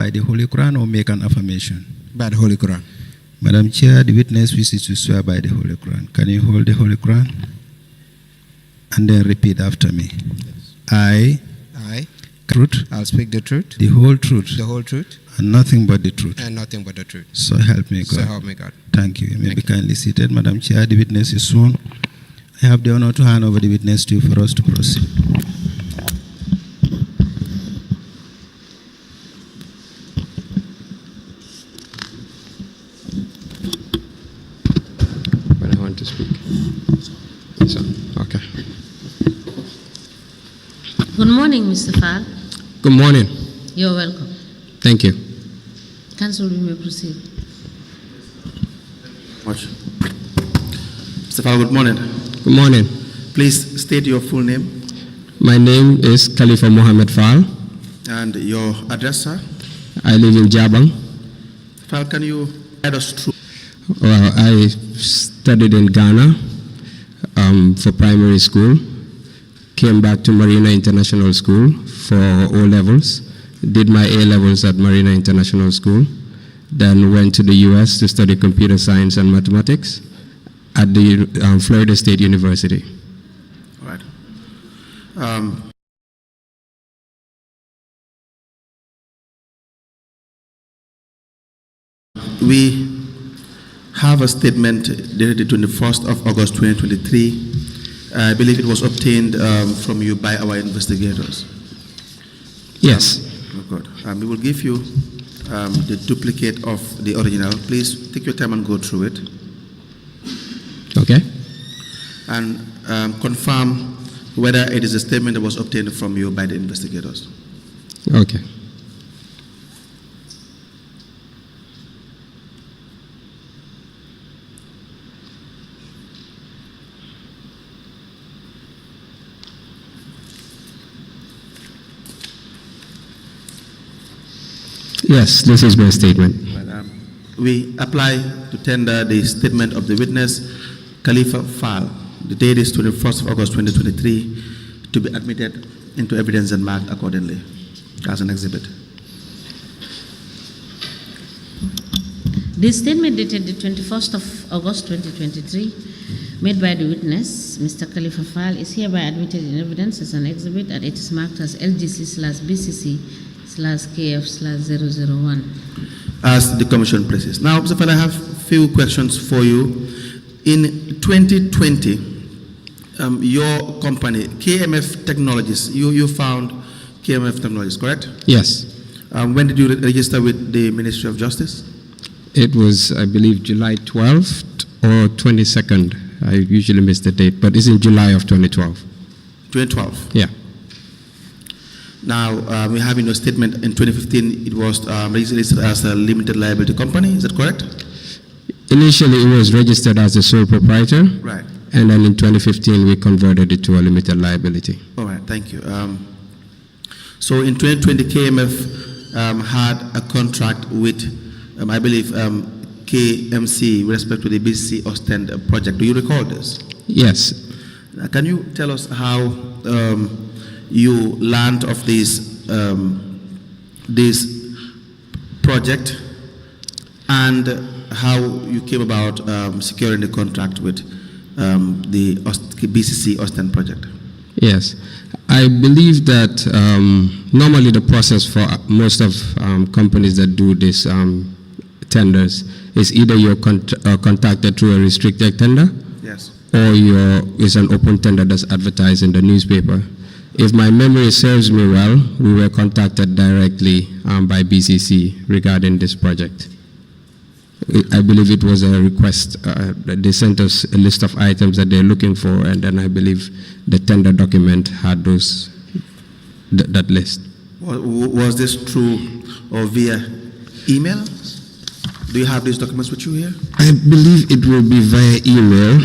By the Holy Quran or make an affirmation? By the Holy Quran. Madam Chair, the witness wishes to swear by the Holy Quran. Can you hold the Holy Quran? And then repeat after me. Yes. I, truth, I'll speak the truth, the whole truth, and nothing but the truth. and nothing but the truth. So help me God. So help me God. Thank you. You may be kindly seated. Madam Chair, the witness is sworn. I have the honor to hand over the witness to you for us to proceed. When I want to speak. So, okay. Good morning, Mr. Fall. Good morning. You're welcome. Thank you. Council, we may proceed. Much. Mr. Fall, good morning. Good morning. Please state your full name My name is Khalifa Mohammed Fall. and your address, sir. I live in Jabang. Fall, can you guide us through? Well, I studied in Ghana for primary school. Came back to Marina International School for O levels. Did my A levels at Marina International School. Then went to the US to study computer science and mathematics at the Florida State University. All right. We have a statement dated 21st of August 2023. I believe it was obtained from you by our investigators. Yes. Oh, good. We will give you the duplicate of the original. Please take your time and go through it. Okay. And confirm whether it is a statement that was obtained from you by the investigators. Okay. Yes, this is my statement. We apply to tender the statement of the witness, Khalifa Fall. The date is 21st of August 2023, to be admitted into evidence and marked accordingly as an exhibit. This statement dated the 21st of August 2023, made by the witness, Mr. Khalifa Fall, is hereby admitted in evidence as an exhibit, and it is marked as LGC/BCC/KF/001. As the Commission places. Now, Mr. Fall, I have a few questions for you. In 2020, your company, KMF Technologies, you found KMF Technologies, correct? Yes. When did you register with the Ministry of Justice? It was, I believe, July 12th or 22nd. I usually miss the date, but it's in July of 2012. 2012. Yeah. Now, we have in your statement in 2015, it was registered as a limited liability company. Is that correct? Initially, it was registered as a sole proprietor. Right. And then in 2015, we converted it to a limited liability. All right, thank you. So in 2020, KMF had a contract with, I believe, KMC with respect to the B.C.C. Ostend project. Do you recall this? Yes. Can you tell us how you learned of this project and how you came about securing the contract with the B.C.C. Ostend project? Yes. I believe that normally the process for most of companies that do this tenders is either you're contacted through a restricted tender, yes, or it's an open tender that's advertised in the newspaper. If my memory serves me well, we were contacted directly by B.C.C. regarding this project. I believe it was a request. They sent us a list of items that they're looking for, and then I believe the tender document had that list. Was this through or via email? Do you have these documents with you here? I believe it will be via email,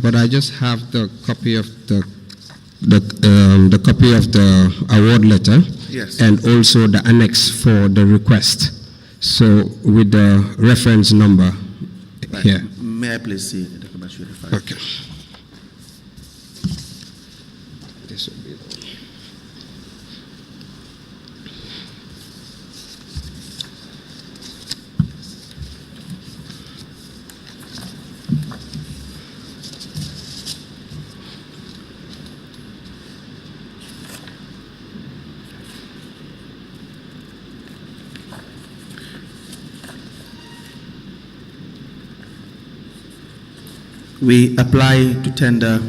but I just have the copy of the copy of the award letter, yes, and also the annex for the request. So with the reference number right here. May I please see the documents you referred? Okay. This will be We apply to tender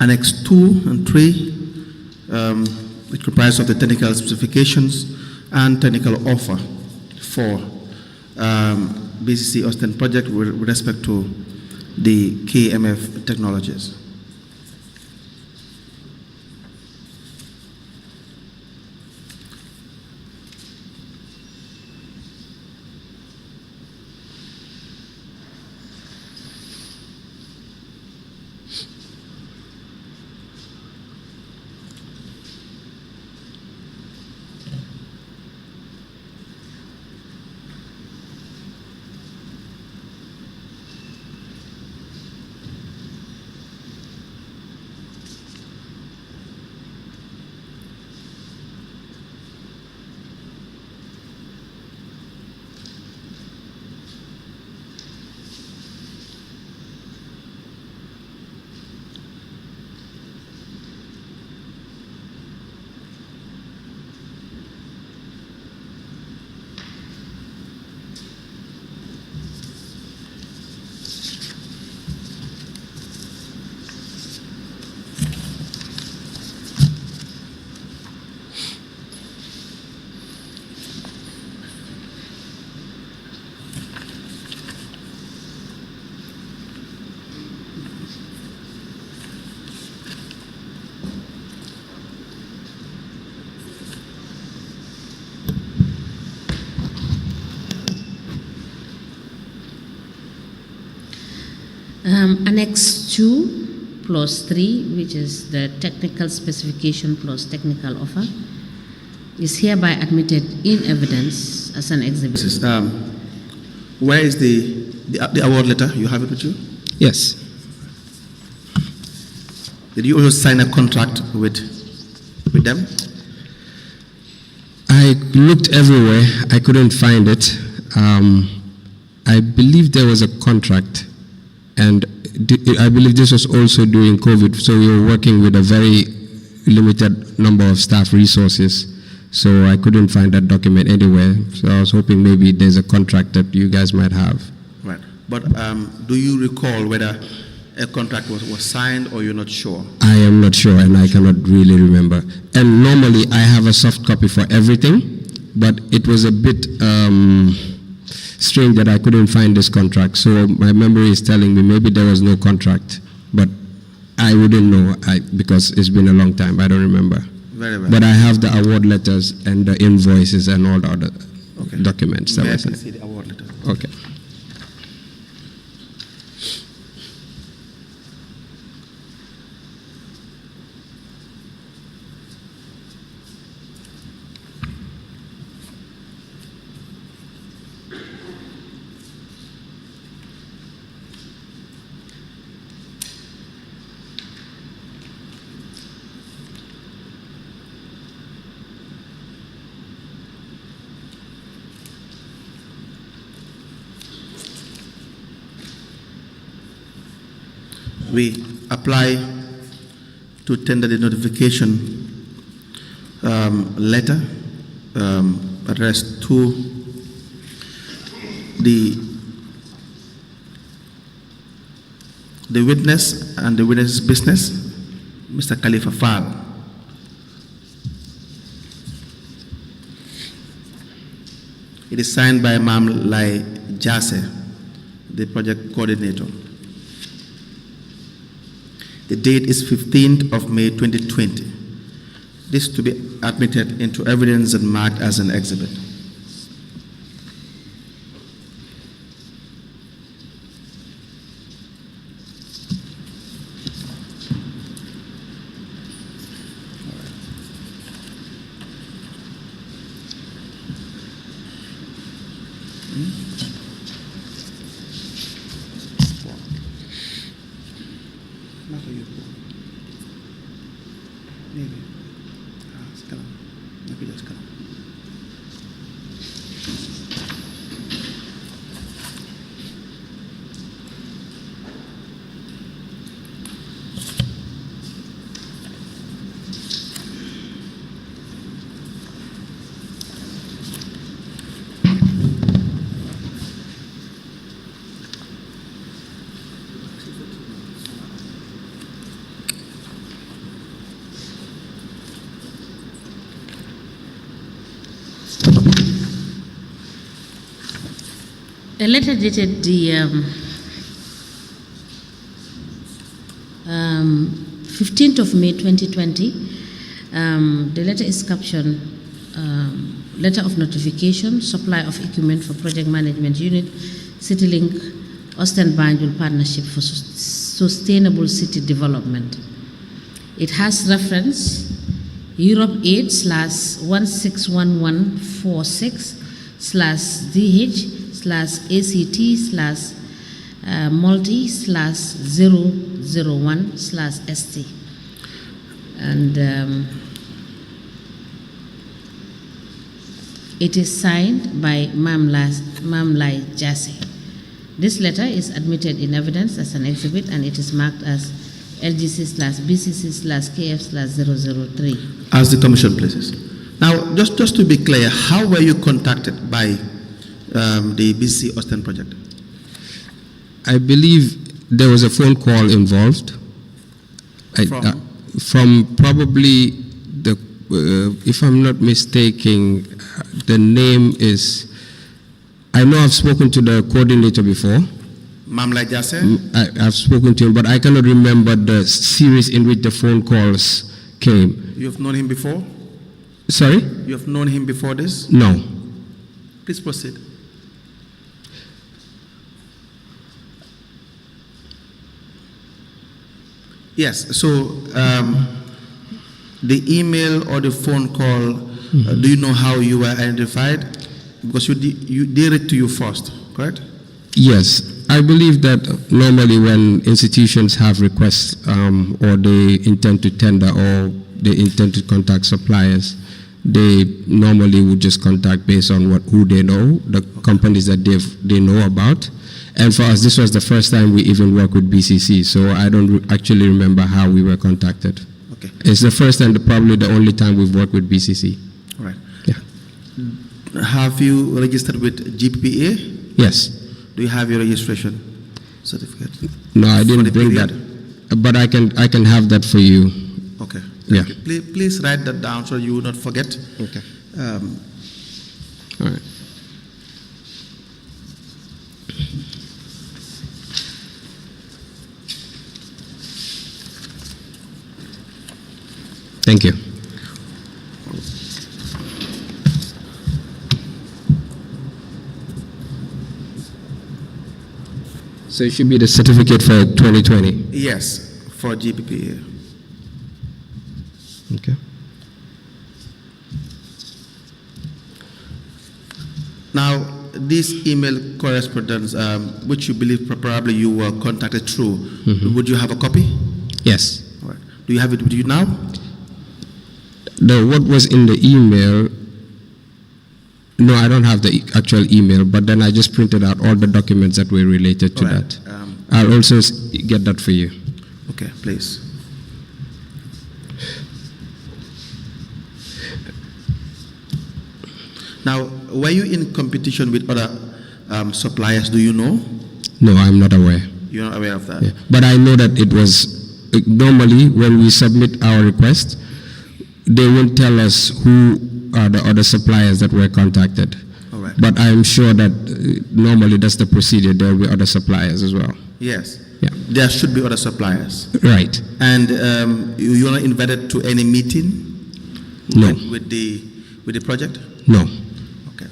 Annex 2 and 3, which comprise of the technical specifications and technical offer for B.C.C. Austin project with respect to the KMF technologies. Annex 2 plus 3, which is the technical specification plus technical offer, is hereby admitted in evidence as an exhibit. This is, where is the award letter? You have it with you? Yes. Did you also sign a contract with them? I looked everywhere. I couldn't find it. I believe there was a contract, and I believe this was also during COVID, so we were working with a very limited number of staff resources, so I couldn't find that document anywhere. So I was hoping maybe there's a contract that you guys might have. Right. But do you recall whether a contract was signed, or you're not sure? I am not sure, and I cannot really remember. And normally I have a soft copy for everything, but it was a bit strange that I couldn't find this contract. So my memory is telling me maybe there was no contract, but I wouldn't know because it's been a long time. I don't remember. Very well. But I have the award letters and the invoices and all the other documents. May I That was please see the award letter? okay. We apply to tender the notification letter addressed to the witness and the witness's business, Mr. Khalifa Fall. It is signed by Mam Lai Jase, the project coordinator. The date is 15th of May 2020. This to be admitted into evidence and marked as an exhibit. A letter dated the 15th of May 2020. The letter is captioned Letter of Notification, Supply of Equipment for Project Management Unit, CityLink, Austin Banjul Partnership for Sustainable City Development. It has reference Europe 8/161146/DH/multi/001/ST. And it is signed by Mamlai Jassy. This letter is admitted in evidence as an exhibit, and it is marked as LGC/BCC/KF/003. As the Commission places. Now, just to be clear, how were you contacted by the B.C.C. Austin project? I believe there was a phone call involved. From probably the, if I'm not mistaken, the name is, I know I've spoken to the coordinator before. Mamlai Jase? I've spoken to him, but I cannot remember the series in which the phone calls came. You've known him before? Sorry? You have known him before this? No. Please proceed. Yes, so the email or the phone call, do you know how you were identified? Because you did it to you first, correct? Yes. I believe that normally when institutions have requests or they intend to tender or they intend to contact suppliers, they normally would just contact based on who they know, the companies that they know about. And for us, this was the first time we even worked with B.C.C, so I don't actually remember how we were contacted. Okay. It's the first and probably the only time we've worked with B.C.C. All right. Yeah. Have you registered with GPPA? Yes. Do you have your registration certificate? No, I didn't bring period? that, but I can have that for you. Okay. Yeah. Please write that down so you will not forget. Okay. All right. Thank you. So it should be the certificate for 2020. Yes, for GPPA. Okay. Now, this email correspondence, which you believe probably you were contacted through, would you have a copy? Yes. All right. Do you have it with you now? What was in the email, no, I don't have the actual email, but then I just printed out all the documents that were related to that. I'll also get that for you. Okay, please. Now, were you in competition with other suppliers, do you know? No, I'm not aware. You're not aware of that? Yeah. But I know that it was, normally when we submit our request, they won't tell us who are the other suppliers that were contacted. All right. But I'm sure that normally that's the procedure. There will be other suppliers as well. Yes. Yeah. There should be other suppliers. Right. And you're not invited to any meeting? No. With the project? No. Okay.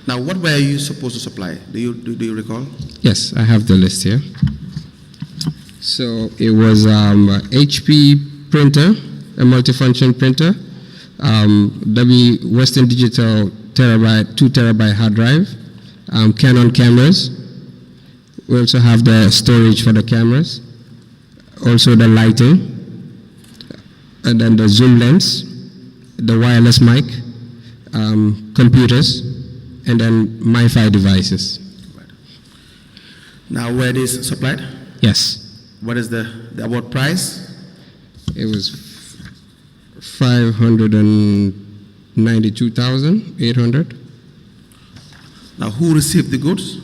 Now, what were you supposed to supply? Do you recall? Yes, I have the list here. So it was HP printer, a multifunction printer, Western Digital 2 terabyte hard drive, Canon cameras. We also have the storage for the cameras, also the lighting, and then the zoom lens, the wireless mic, computers, and then MiFi devices. Right. Now, were these supplied? Yes. What is the award price? It was 592,800. Now, who received the goods?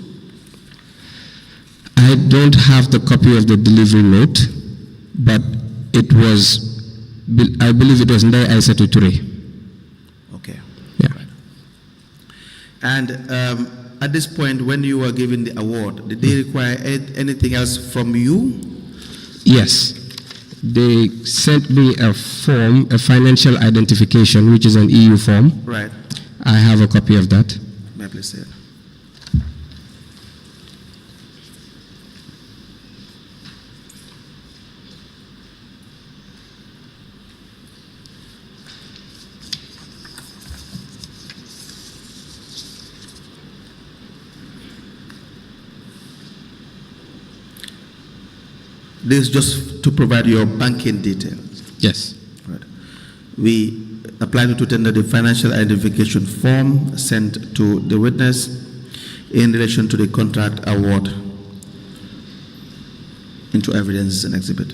I don't have the copy of the delivery note, but it was, I believe it was Ndai Aisatu Ture. Okay. Yeah. Right. And at this point, when you were given the award, did they require anything else from you? Yes. They sent me a form, a financial identification, which is an EU form. Right. I have a copy of that. May I please say it? This is just to provide your banking details. Yes. Right. We apply to tender the financial identification form sent to the witness in relation to the contract award into evidence and exhibit.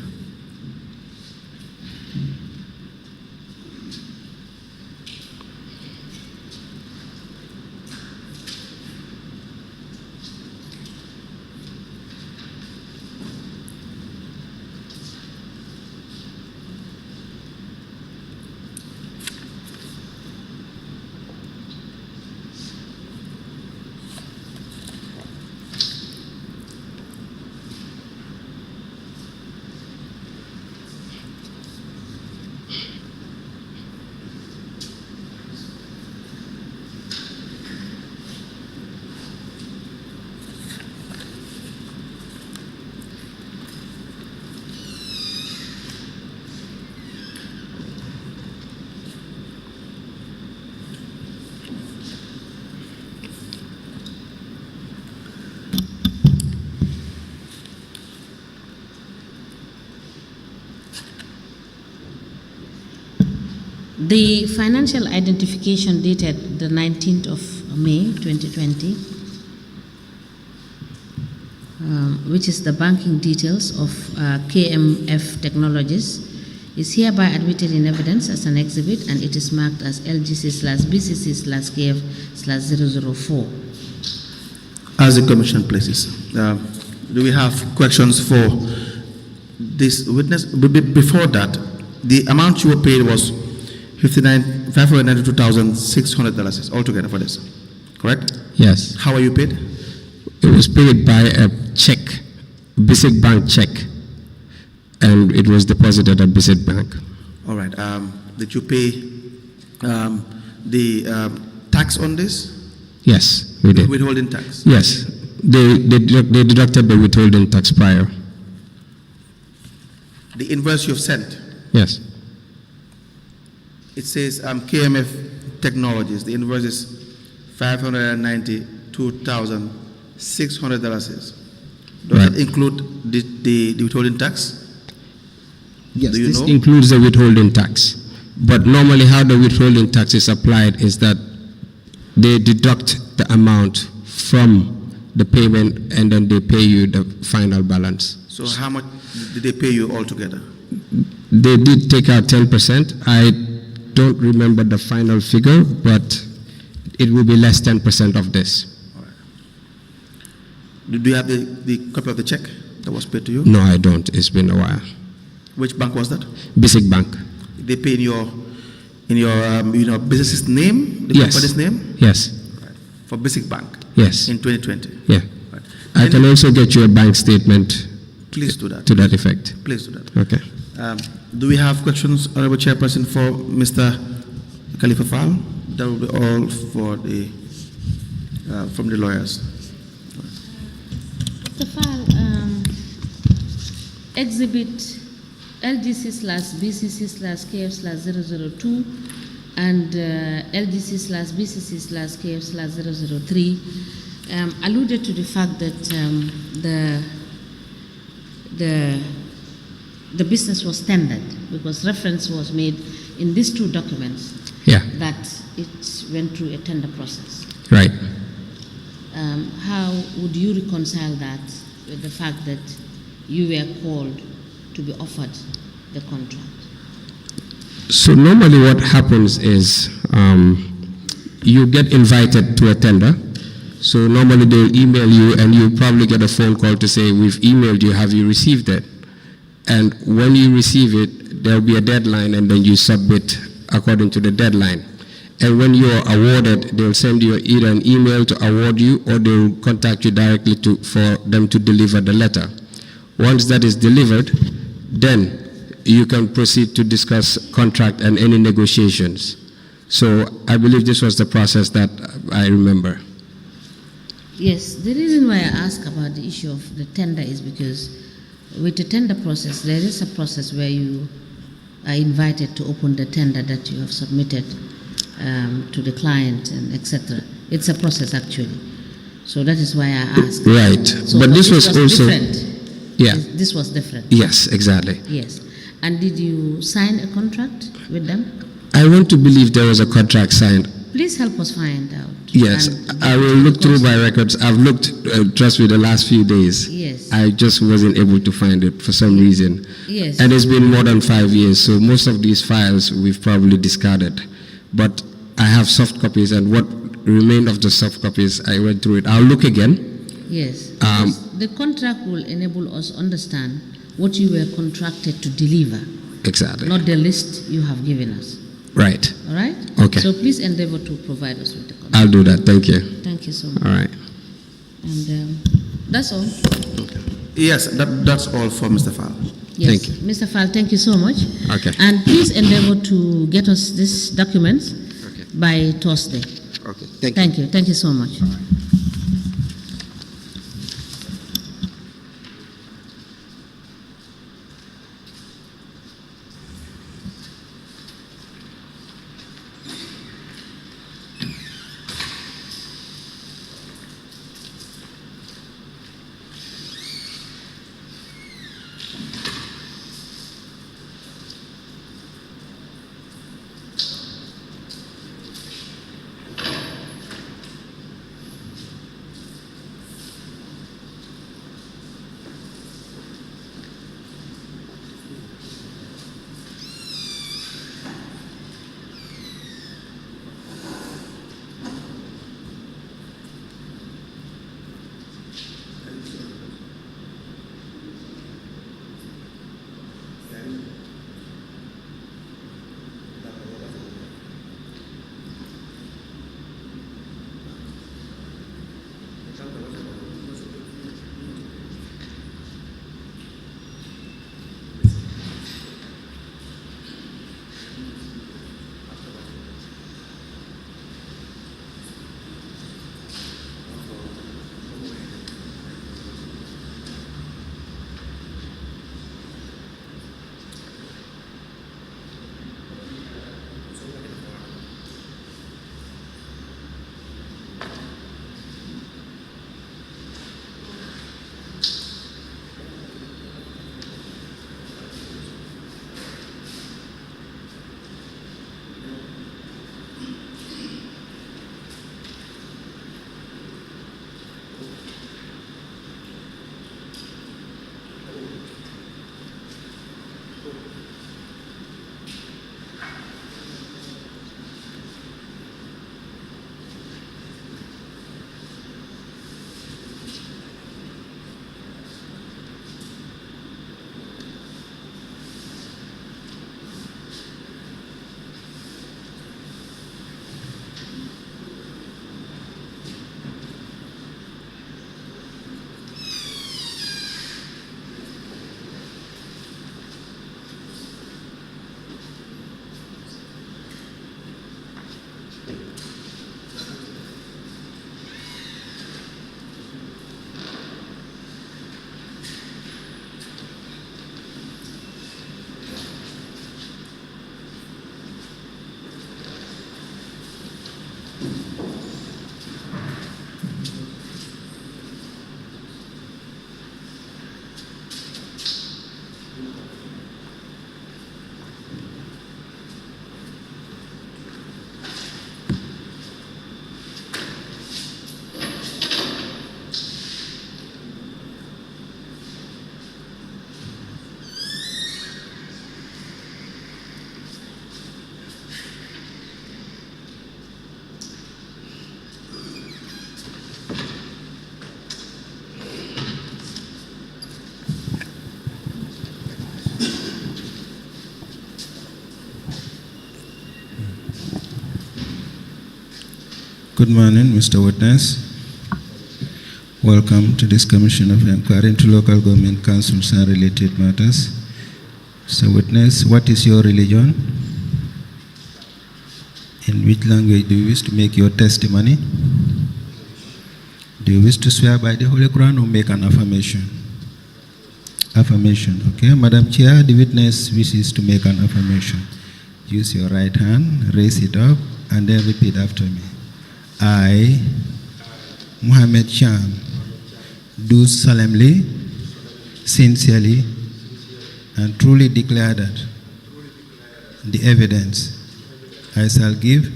The financial identification dated the 19th of May 2020, which is the banking details of KMF Technologies, is hereby admitted in evidence as an exhibit, and it is marked as LGC/BCC/KF/004. As the Commission places, do we have questions for this witness? Before that, the amount you were paid was $592,600 altogether for this, correct? Yes. How are you paid? It was paid by a check, B.C.C bank check, and it was deposited at B.C.C Bank. All right. Did you pay the tax on this? Yes, we did. Withholding tax? Yes, they deducted the withholding tax prior. The invoice you've sent, Yes. it says KMF Technologies. The invoice is $592,600. Does Right. it include the withholding tax? Yes, Do you this know? includes the withholding tax. But normally how the withholding tax is applied is that they deduct the amount from the payment and then they pay you the final balance. So how much did they pay you altogether? They did take out 10%. I don't remember the final figure, but it will be less 10% of this. All right. Do you have the copy of the check that was paid to you? No, I don't. It's been a while. Which bank was that? B.C.C Bank. They pay in your business's name, the Yes. company's name? Yes. Right. For B.C.C Bank Yes. in 2020. Yeah. Right. I can also get you a bank statement Please do that. to that effect. Please do that. Okay. Do we have questions, Honorable Chairperson, for Mr. Khalifa Fall? That will be all for the from the lawyers. Mr. Fall, exhibit LGC/BCC/KF/002 and LGC/BCC/KF/003 alluded to the fact that the business was tendered, because reference was made in these two documents Yeah. that it went through a tender process. Right. How would you reconcile that with the fact that you were called to be offered the contract? So normally what happens is you get invited to a tender. So normally they'll email you and you probably get a phone call to say, we've emailed you, have you received it? And when you receive it, there'll be a deadline and then you submit according to the deadline. And when you are awarded, they'll send you either an email to award you, or they'll contact you directly for them to deliver the letter. Once that is delivered, then you can proceed to discuss contract and any negotiations. So I believe this was the process that I remember. Yes, the reason why I ask about the issue of the tender is because with the tender process, there is a process where you are invited to open the tender that you have submitted to the client and etc. It's a process actually. So that is why I asked. Right, So, but this was also different. Yeah. This was different. Yes, exactly. Yes. And did you sign a contract with them? I want to believe there was a contract signed. Please help us find out. Yes, And I will look through my records. I've looked, trust me, the last few days. Yes. I just wasn't able to find it for some reason. Yes. And it's been more than 5 years, so most of these files we've probably discarded. But I have soft copies, and what remained of the soft copies, I went through it. I'll look again. Yes. Because the contract will enable us understand what you were contracted to deliver, Exactly. not the list you have given us. Right. All right? Okay. So please endeavor to provide us with the contract. I'll do that. Thank you. Thank you so much. All right. And that's all. Yes, that's all for Mr. Fall. Yes. Thank you. Mr. Fall, thank you so much. Okay. And please endeavor to get us these documents by Thursday. Okay. Thank you. Thank you so much. Good morning, Mr. Witness. Welcome to this Commission of Inquiry into Local Government Councils and Related Matters. Mr. Witness, what is your religion? In which language do you wish to make your testimony? Do you wish to swear by the Holy Quran or make an affirmation? Affirmation, okay. Madam Chair, the witness wishes to make an affirmation. Use your right hand, raise it up, and then repeat after me. I, Mohammed Cham, do solemnly, sincerely, and truly declare that the evidence I shall give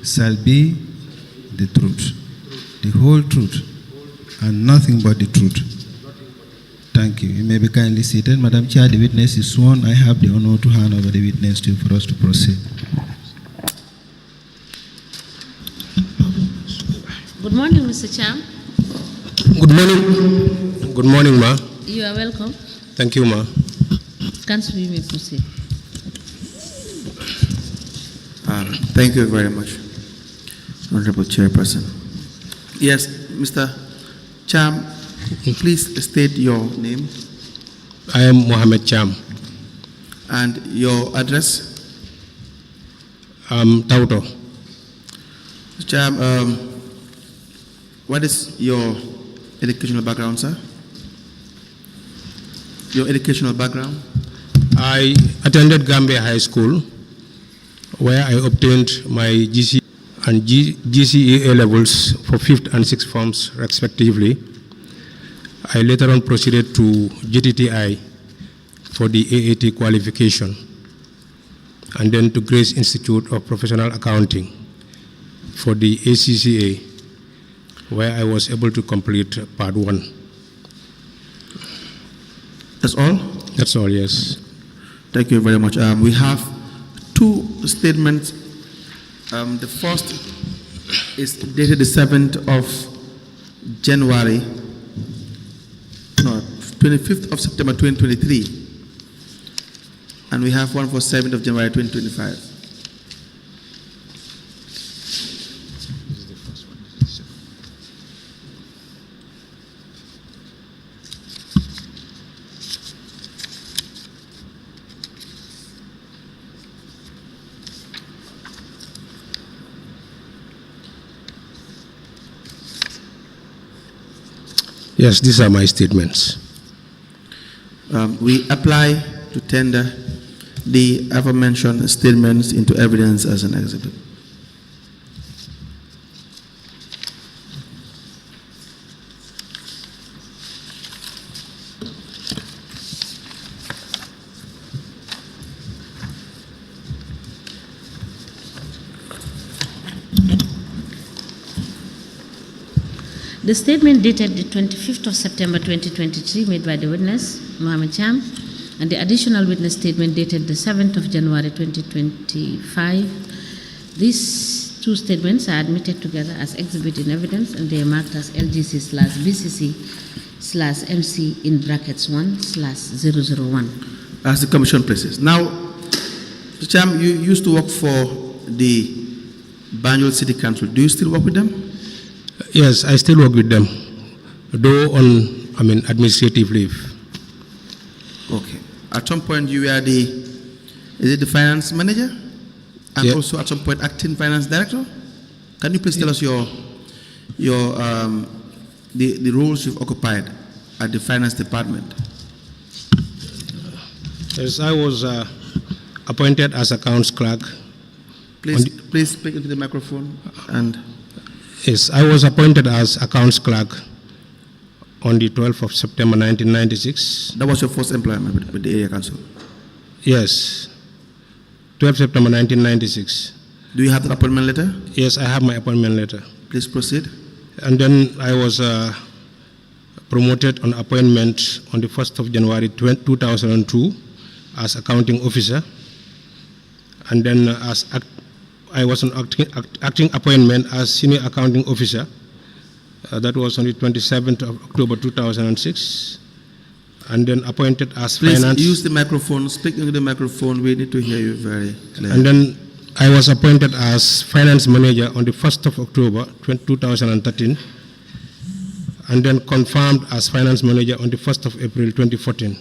shall be the truth, the whole truth, and nothing but the truth. Thank you. You may be kindly seated. Madam Chair, the witness is sworn. I have the honor to hand over the witness to you for us to proceed. Good morning, Mr. Cham. Good morning. Good morning, ma. You are welcome. Thank you, ma. Council, you may proceed. Thank you very much, Honorable Chairperson. Yes, Mr. Cham, please state your name I am Mohammed Cham. and your address. Tauto. Mr. Cham, what is your educational background, sir? Your educational background? I attended Gambia High School, where I obtained my GC and GCE A levels for 5th and 6th forms, respectively. I later on proceeded to GTTI for the AAT qualification, and then to Grace Institute of Professional Accounting for the ACCA, where I was able to complete part 1. That's all? That's all, yes. Thank you very much. We have two statements. The first is dated the 7th of January, 25th of September 2023. And we have one for 7th of January 2025. Yes, these are my statements. We apply to tender the aforementioned statements into evidence as an exhibit. The statement dated the 25th of September 2023 made by the witness, Mohammed Cham, and the additional witness statement dated the 7th of January 2025. These two statements are admitted together as exhibit in evidence, and they are marked as LGC/BCC/MC in brackets 1/001. As the Commission places. Now, Mr. Cham, you used to work for the Banjul City Council. Do you still work with them? Yes, I still work with them, though on, administrative leave. Okay. At some point you were is it the finance manager? And Yeah. also at some point acting finance director? Can you please tell us the roles you've occupied at the finance department? Yes, I was appointed as accounts clerk. Please speak into the microphone. And Yes, I was appointed as accounts clerk on the 12th of September 1996. that was your first employment with the area council. Yes, 12th September 1996. Do you have the appointment letter? Yes, I have my appointment letter. Please proceed. And then I was promoted on appointment on the 1st of January 2002 as accounting officer. And then I was on acting appointment as senior accounting officer. That was on the 27th of October 2006. And then appointed as Please finance. use the microphone. Speak into the microphone. We need to hear you very clearly. And then I was appointed as finance manager on the 1st of October 2013 and then confirmed as finance manager on the 1st of April 2014.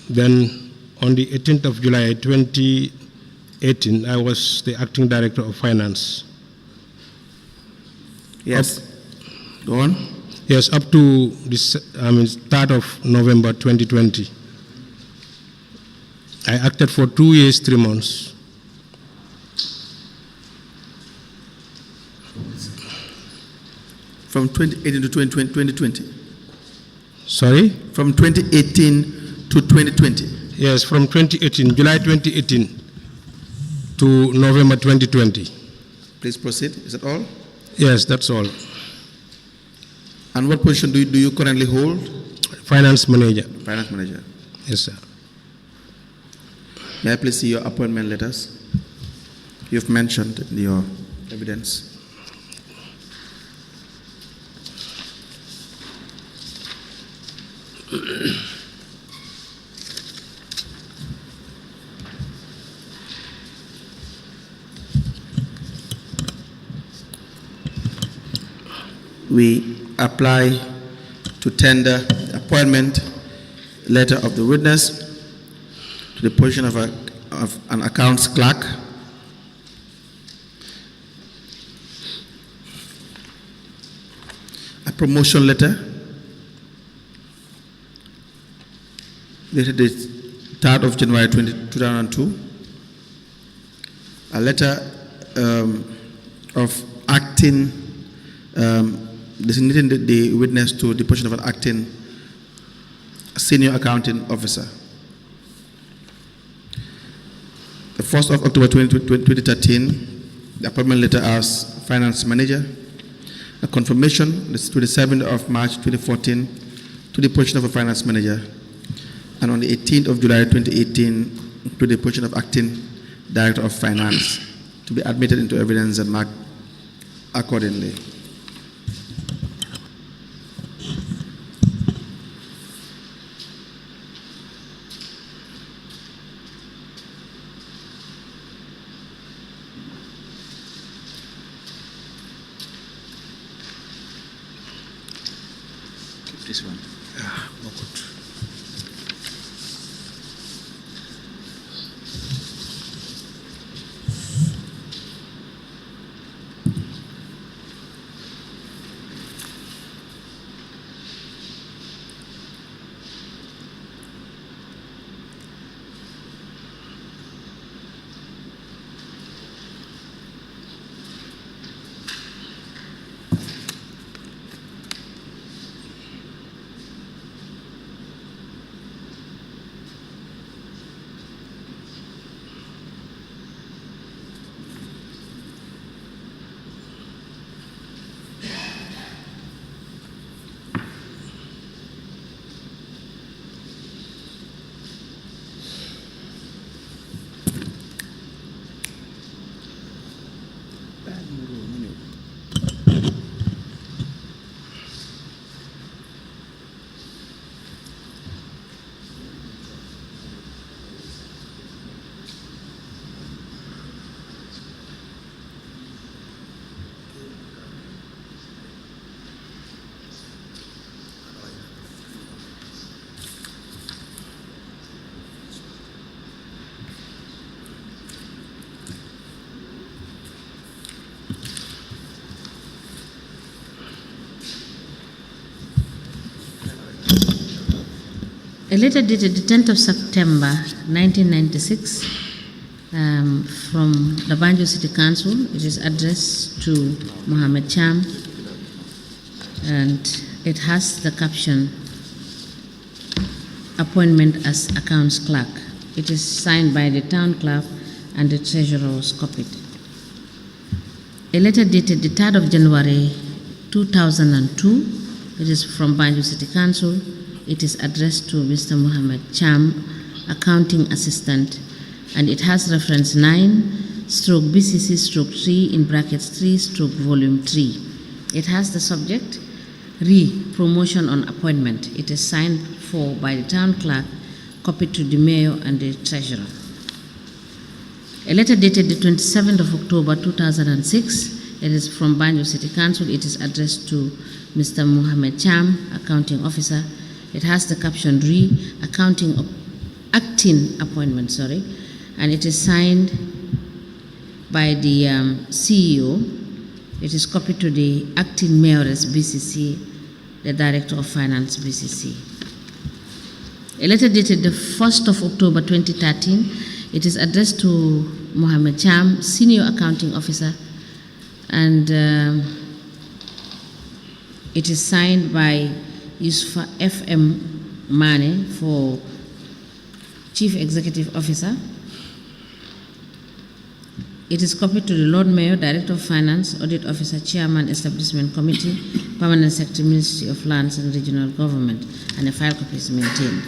Then on the 18th of July 2018, I was the acting director of finance. Yes. Go on. Yes, up to the start of November 2020. I acted for 2 years, 3 months. From 2018 to 2020. Sorry? From 2018 to 2020. Yes, from 2018, July 2018 to November 2020. Please proceed. Is that all? Yes, that's all. And what position do you currently hold? Finance manager. Finance manager. Yes, sir. May I please see your appointment letters? You've mentioned in your evidence. We apply to tender the appointment letter of the witness to the position of an accounts clerk. A promotion letter dated the 3rd of January 2002. A letter of acting designating the witness to the position of an acting senior accounting officer. The 1st of October 2013, the appointment letter as finance manager. A confirmation to the 7th of March 2014 to the position of a finance manager. And on the 18th of July 2018 to the position of acting director of finance to be admitted into evidence and marked accordingly. This one. No good. A letter dated the 10th of September 1996 from the Banjul City Council. It is addressed to Mohammed Cham and it has the caption, appointment as accounts clerk. It is signed by the town clerk and the treasurer was copied. A letter dated the 3rd of January 2002. It is from Banjul City Council. It is addressed to Mr. Mohammed Cham, accounting assistant, and it has reference 9/B.C.C/3 in brackets 3/volume 3. It has the subject, promotion on appointment. It is signed for by the town clerk, copied to the mayor and the treasurer. A letter dated the 27th of October 2006. It is from Banjul City Council. It is addressed to Mr. Mohammed Cham, Accounting Officer. It has the caption acting appointment, and it is signed by the CEO. It is copied to the acting mayoress B.C.C, the Director of Finance B.C.C. A letter dated the 1st of October 2013. It is addressed to Mohammed Cham, Senior Accounting Officer, and it is signed by Yusfa F.M. Mane for Chief Executive Officer. It is copied to the Lord Mayor, Director of Finance, Audit Officer, Chairman, Establishment Committee, Permanent Secretary, Ministry of Lands and Regional Government, and a file copy is maintained.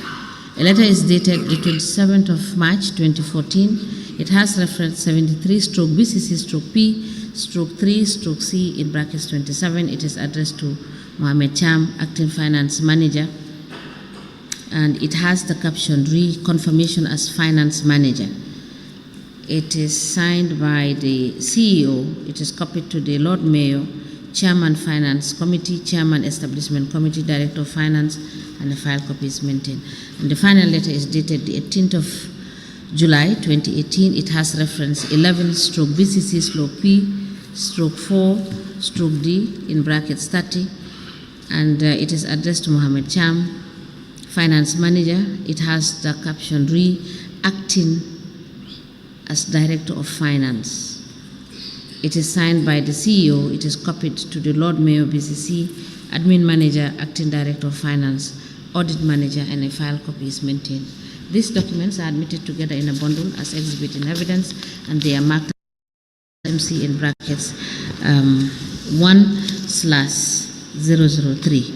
A letter is dated the 27th of March 2014. It has reference 73/BCC/P/3/C in brackets 27. It is addressed to Mohammed Cham, Acting Finance Manager, and it has the caption Reconfirmation as Finance Manager. It is signed by the CEO. It is copied to the Lord Mayor, Chairman Finance Committee, Chairman Establishment Committee, Director of Finance, and a file copy is maintained. And the final letter is dated the 18th of July 2018. It has reference 11/BCC/P/4/D in brackets 30, and it is addressed to Mohammed Cham, Finance Manager. It has the caption Acting as Director of Finance. It is signed by the CEO. It is copied to the Lord Mayor BCC, Admin Manager, Acting Director of Finance, Audit Manager, and a file copy is maintained. These documents are admitted together in a bundle as exhibit in evidence, and they are marked MC in brackets 1/003.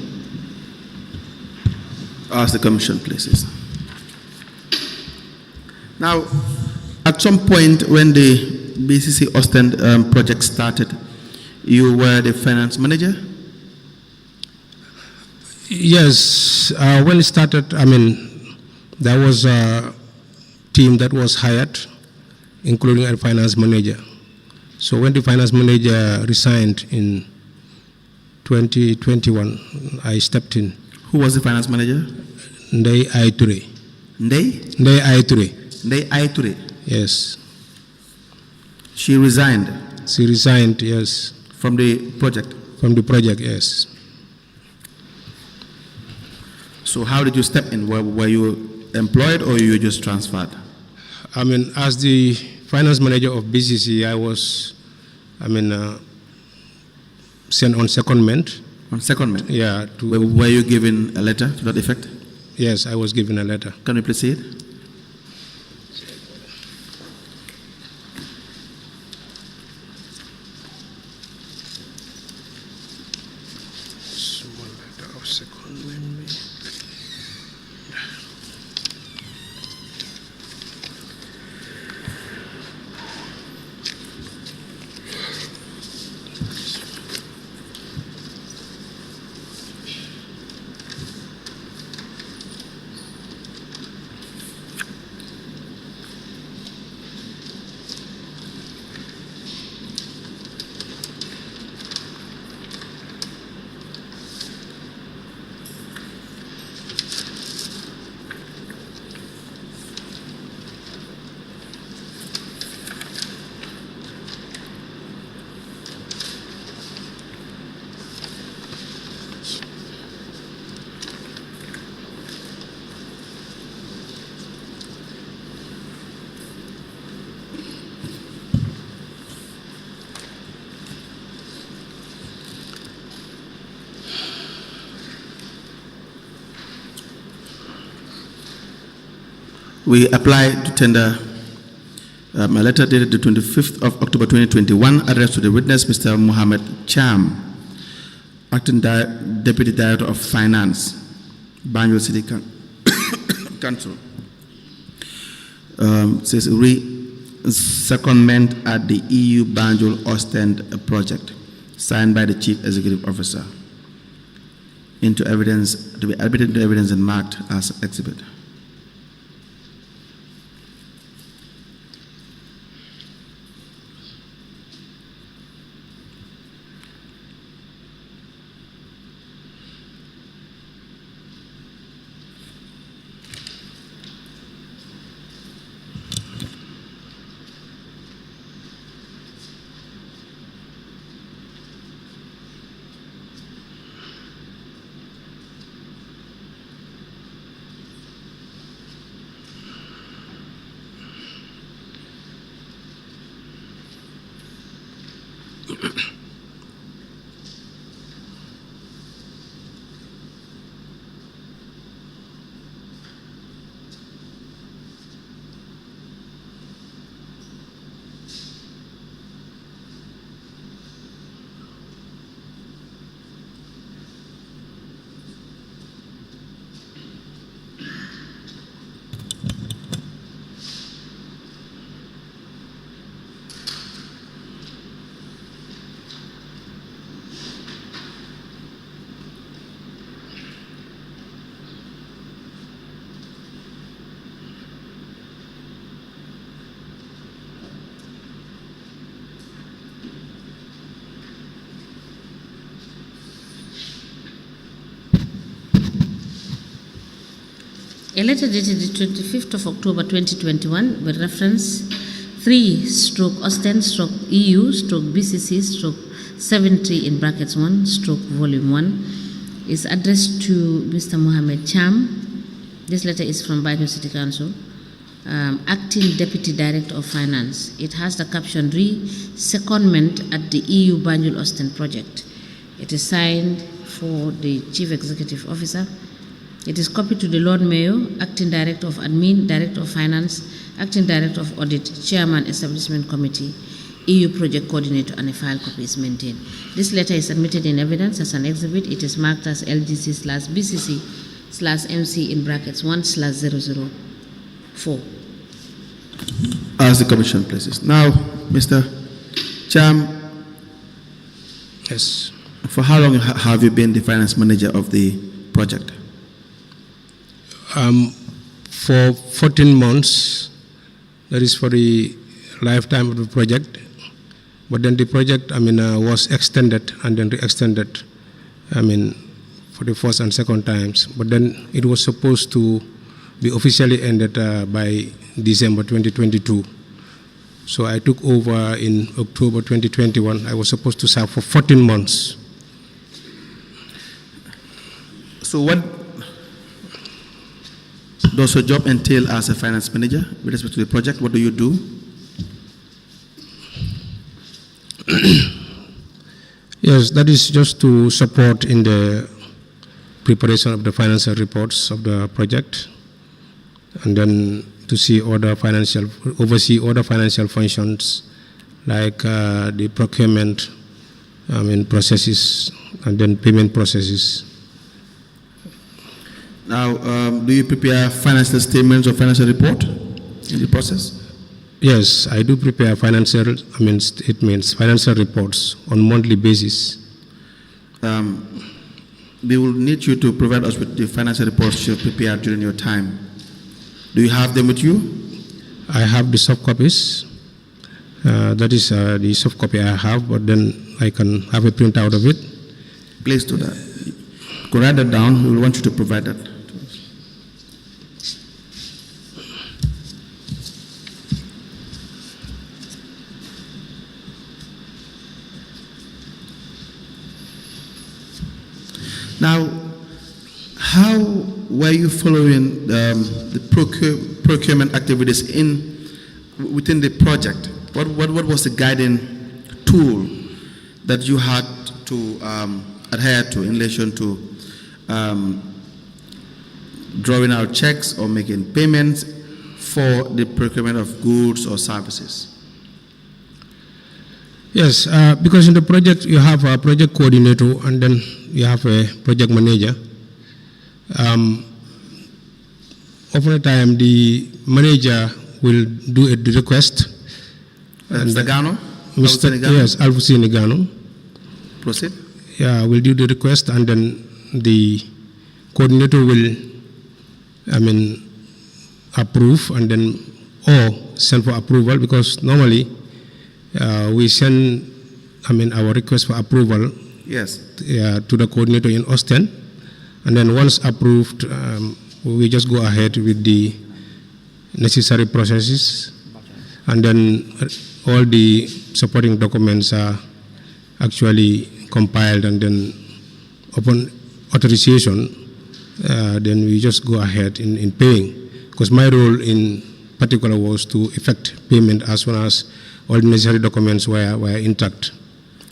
Ask the Commission, please. Now, at some point when the BCC Ostend project started, you were the finance manager? Yes, when it started, there was a team that was hired, including a finance manager. So when the finance manager resigned in 2021, I stepped in. Who was the finance manager? Ndei Aiture. Ndei? Ndei Aiture. Ndei Aiture. Yes. She resigned? She resigned, yes. From the project? From the project, yes. So how did you step in? Were you employed or you just transferred? As the finance manager of B.C.C, I was, sent on secondment. On secondment? Yeah. Were you given a letter to that effect? Yes, I was given a letter. Can you please see it? Small letter of secondment. We applied to tender a letter dated the 25th of October 2021, addressed to the witness, Mr. Mohammed Cham, Acting Deputy Director of Finance, Banjul City Council. Says secondment at the EU Banjul Ostend project, signed by the Chief Executive Officer, into evidence, to be admitted into evidence and marked as exhibit. A letter dated the 25th of October 2021 with reference 3/Austin/EU/B.C.C/70 in brackets 1/volume 1 is addressed to Mr. Mohammed Cham. This letter is from Banjul City Council, Acting Deputy Director of Finance. It has the caption Secondment at the EU Banjul Austin project. It is signed for the Chief Executive Officer. It is copied to the Lord Mayor, Acting Director of Admin, Director of Finance, Acting Director of Audit, Chairman, Establishment Committee, EU Project Coordinator, and a file copy is maintained. This letter is submitted in evidence as an exhibit. It is marked as LGC/BCC/MC in brackets 1/004. As the Commission places. Now, Mr. Cham, Yes. for how long have you been the finance manager of the project? For 14 months, that is for the lifetime of the project. But then the project, was extended and then re-extended, for the first and second times. But then it was supposed to be officially ended by December 2022. So I took over in October 2021. I was supposed to serve for 14 months. So what does your job entail as a finance manager with respect to the project? What do you do? Yes, that is just to support in the preparation of the financial reports of the project, and then to oversee all the financial functions like the procurement, processes, and then payment processes. Now, do you prepare financial statements or financial report in the process? Yes, I do prepare statements, financial reports on monthly basis. We will need you to provide us with the financial reports you prepared during your time. Do you have them with you? I have the soft copies. That is the soft copy I have, but then I can have a printout of it. Please do that. Go write that down. We will want you to provide that to us. Now, how were you following the procurement activities within the project? What was the guiding tool that you had to adhere to in relation to drawing out checks or making payments for the procurement of goods or services? Yes, because in the project you have a project coordinator and then you have a project manager. Over the time, the manager will do the request. Mr. Gano? Yes, Alfusi Nigano. Proceed. Yeah, will do the request, and then the coordinator will, approve, and then or send for approval, because normally we send, our request for approval. Yes. To the coordinator in Austin, and then once approved, we just go ahead with the necessary processes, and then all the supporting documents are actually compiled, and then upon authorization, then we just go ahead in paying, because my role in particular was to effect payment as soon as all the necessary documents were intact.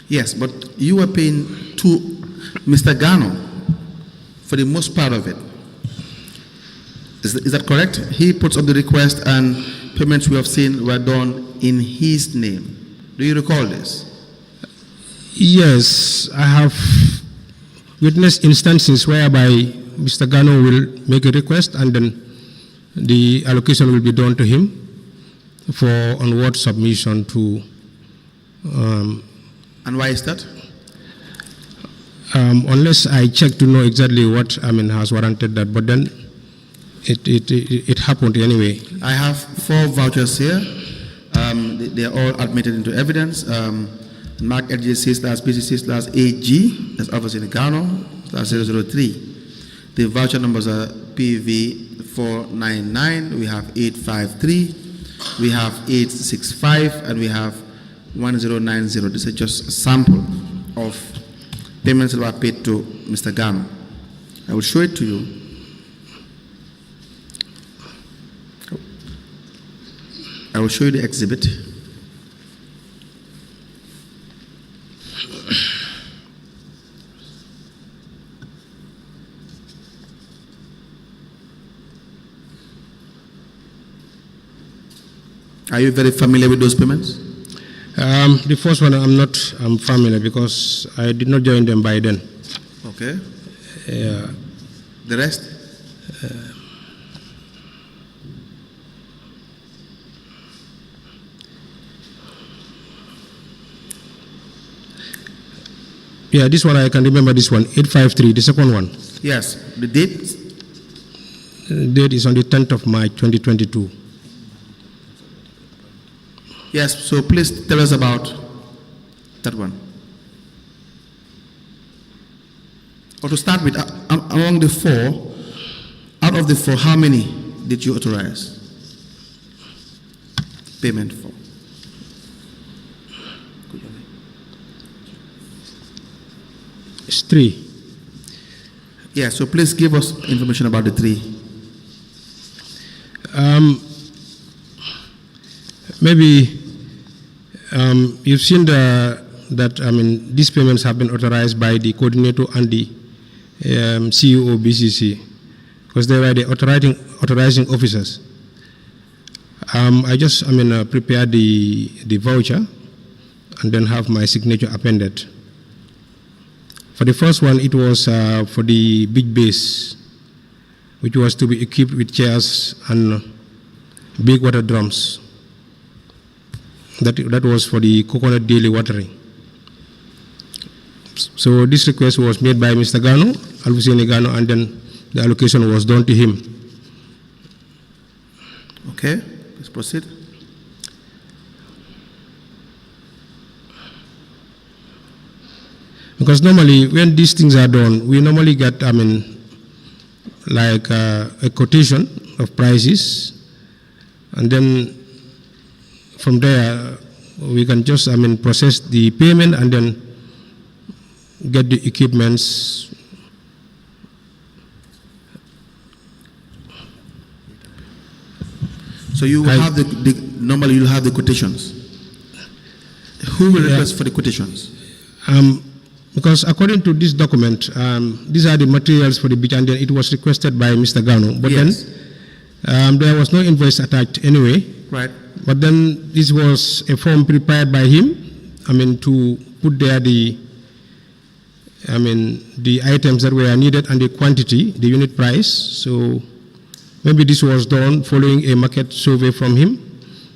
Yes, but you were paying to Mr. Gano for the most part of it. Is that correct? He puts up the request and payments we have seen were done in his name. Do you recall this? Yes, I have witnessed instances whereby Mr. Gano will make a request and then the allocation will be done to him for onward submission to. And why is that? Unless I check to know exactly what has warranted that, but then it happened anyway. I have 4 vouchers here. They are all admitted into evidence. Mark LGC/B.C.C/AG, that's obviously in Ghana, /003. The voucher numbers are PV 499, we have 853, we have 865, and we have 1090. This is just a sample of payments that were paid to Mr. Gano. I will show it to you. I will show you the exhibit. Are you very familiar with those payments? The first one I'm familiar because I did not join them by then. Okay. The rest? Yeah, this one I can remember. This one 853, the second one. Yes. The date? The date is on the 10th of March 2022. Yes, so please tell us about that one. Or to start with, among the 4, out of the 4, how many did you authorize payment for? It's 3. Yeah, so please give us information about the 3. Maybe you've seen that these payments have been authorized by the coordinator and the CEO of B.C.C. because they were the authorizing officers. I just prepare the voucher and then have my signature appended. For the first one, it was for the big base, which was to be equipped with chairs and big water drums. That was for the coconut daily watering. So this request was made by Mr. Gano, Alfuseni Gano, and then the allocation was done to him. Okay, let's proceed. Because normally when these things are done, we normally get, like a quotation of prices, and then from there we can just, process the payment and then get the equipments. So you will have normally you'll have the quotations. Who will request for the quotations? Because according to this document, these are the materials for the beach, and then it was requested by Mr. Gano. But yes. Then there was no invoice attached anyway. Right. But then this was a form prepared by him, to put there the items that were needed and the quantity, the unit price. So maybe this was done following a market survey from him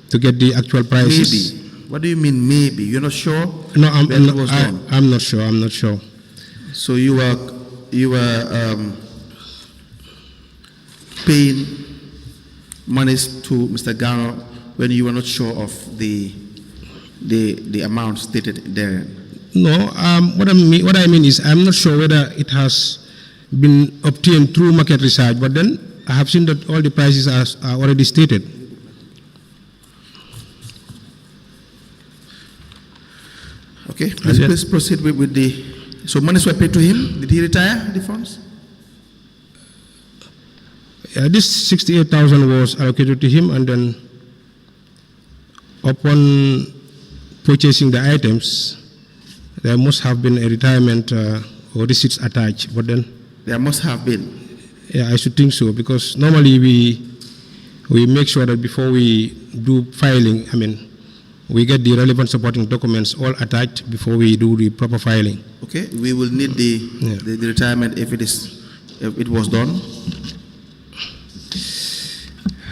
to get the actual prices. Maybe. What do you mean maybe? You're not sure? No, I'm not sure. I'm not sure. So you were paying monies to Mr. Gano when you were not sure of the amount stated there. No, what I mean is I'm not sure whether it has been obtained through market research, but then I have seen that all the prices are already stated. Okay, please proceed with the. So monies were paid to him. Did he retire the funds? This 68,000 was allocated to him, and then upon purchasing the items, there must have been a retirement or receipts attached, but then, There must have been. yeah, I should think so, because normally we make sure that before we do filing, we get the relevant supporting documents all attached before we do the proper filing. Okay, we will need the retirement if it was done.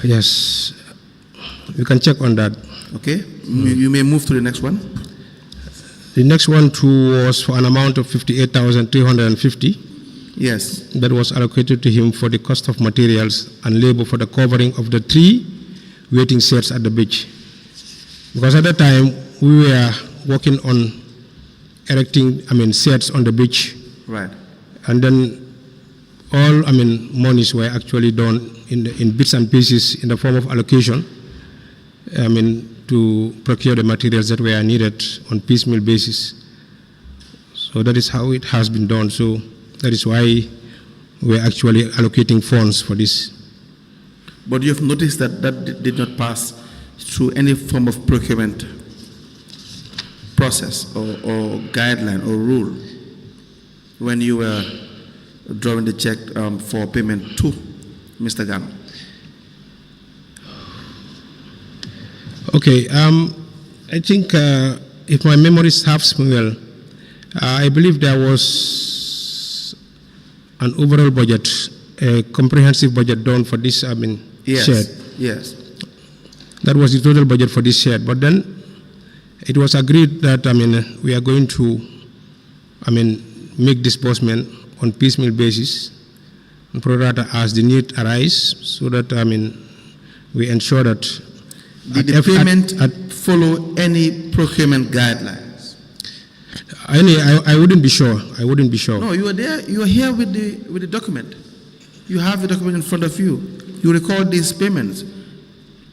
Yes, we can check on that. Okay, you may move to the next one. The next one too was for an amount of 58,350. Yes. That was allocated to him for the cost of materials and labor for the covering of the 3 waiting sheds at the beach. Because at that time we were working on erecting, sheds on the beach, Right. and then all, monies were actually done in bits and pieces in the form of allocation, to procure the materials that were needed on piecemeal basis. So that is how it has been done. So that is why we're actually allocating funds for this. But you've noticed that did not pass through any form of procurement process or guideline or rule when you were drawing the check for payment to Mr. Gano. Okay, I think if my memory serves me well, I believe there was an overall budget, a comprehensive budget done for this, Yes. shed. Yes. That was the total budget for this shed. But then it was agreed that, we are going to, make disbursement on piecemeal basis, and pro rata as the need arise, so that, we ensure that Did the payment follow any procurement guidelines? I wouldn't be sure. I wouldn't be sure. No, you were there. You are here with the document. You have the document in front of you. You record these payments.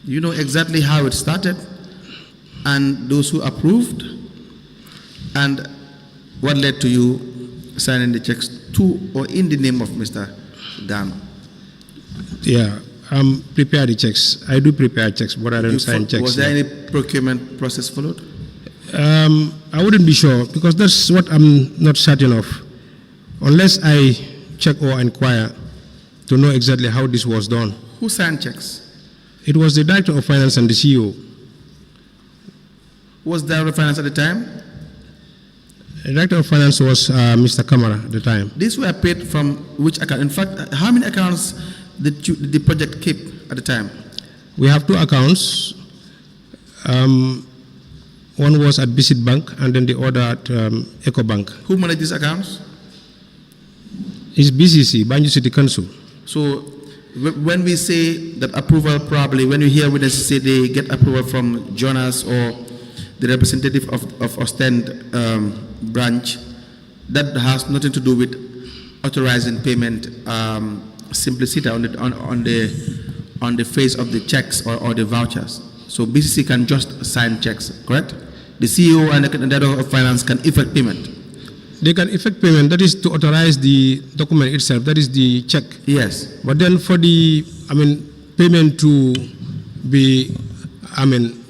You know exactly how it started, and those who approved, and what led to you signing the checks to or in the name of Mr. Gano. Yeah, prepare the checks. I do prepare checks, but I don't sign checks. Was there any procurement process followed? I wouldn't be sure, because that's what I'm not certain of. Unless I check or inquire to know exactly how this was done. Who signed checks? It was the Director of Finance and the CEO. Who was Director of Finance at the time? The Director of Finance was Mr. Kamara at the time. These were paid from which account? In fact, how many accounts did the project keep at the time? We have 2 accounts. One was at B.C.C Bank, and then the other at Eco Bank. Who managed these accounts? It's B.C.C, Banjul City Council. So when we say that approval, probably when you hear witnesses say they get approval from Jonas or the representative of Ostend branch, that has nothing to do with authorizing payment simplicity on the face of the checks or the vouchers. So B.C.C can just sign checks, correct? The CEO and the Director of Finance can effect payment. They can effect payment. That is to authorize the document itself. That is the check. Yes. But then for the, payment to be,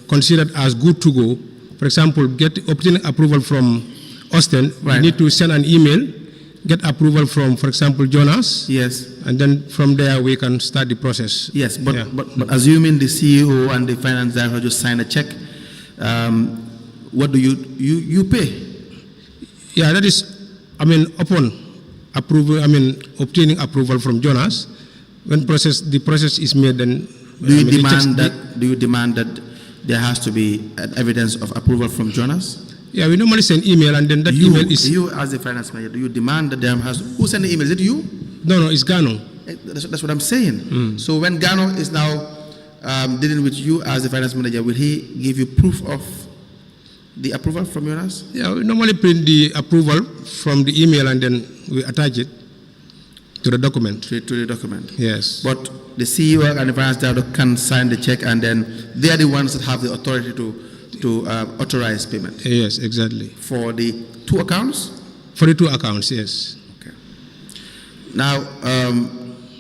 considered as good to go, for example, obtaining approval from Austin, Right. you need to send an email, get approval from, for example, Jonas, Yes. and then from there we can start the process. Yes, but, Yeah. but assuming the CEO and the finance director just sign a check, what do you pay? Yeah, that is, upon approval, obtaining approval from Jonas, when the process is made, then Do you the checks- demand that there has to be an evidence of approval from Jonas? Yeah, we normally send email, and then that email is You as the finance manager, do you demand that there has who sent the email? Is it you? no, it's Gano. That's what I'm saying. So when Gano is now dealing with you as the finance manager, will he give you proof of the approval from Jonas? Yeah, we normally print the approval from the email, and then we attach it to the document. To the document. Yes. But the CEO and the finance director can sign the check, and then they are the ones that have the authority to authorize payment. Yes, exactly. For the 2 accounts? For the 2 accounts, yes. Okay. Now,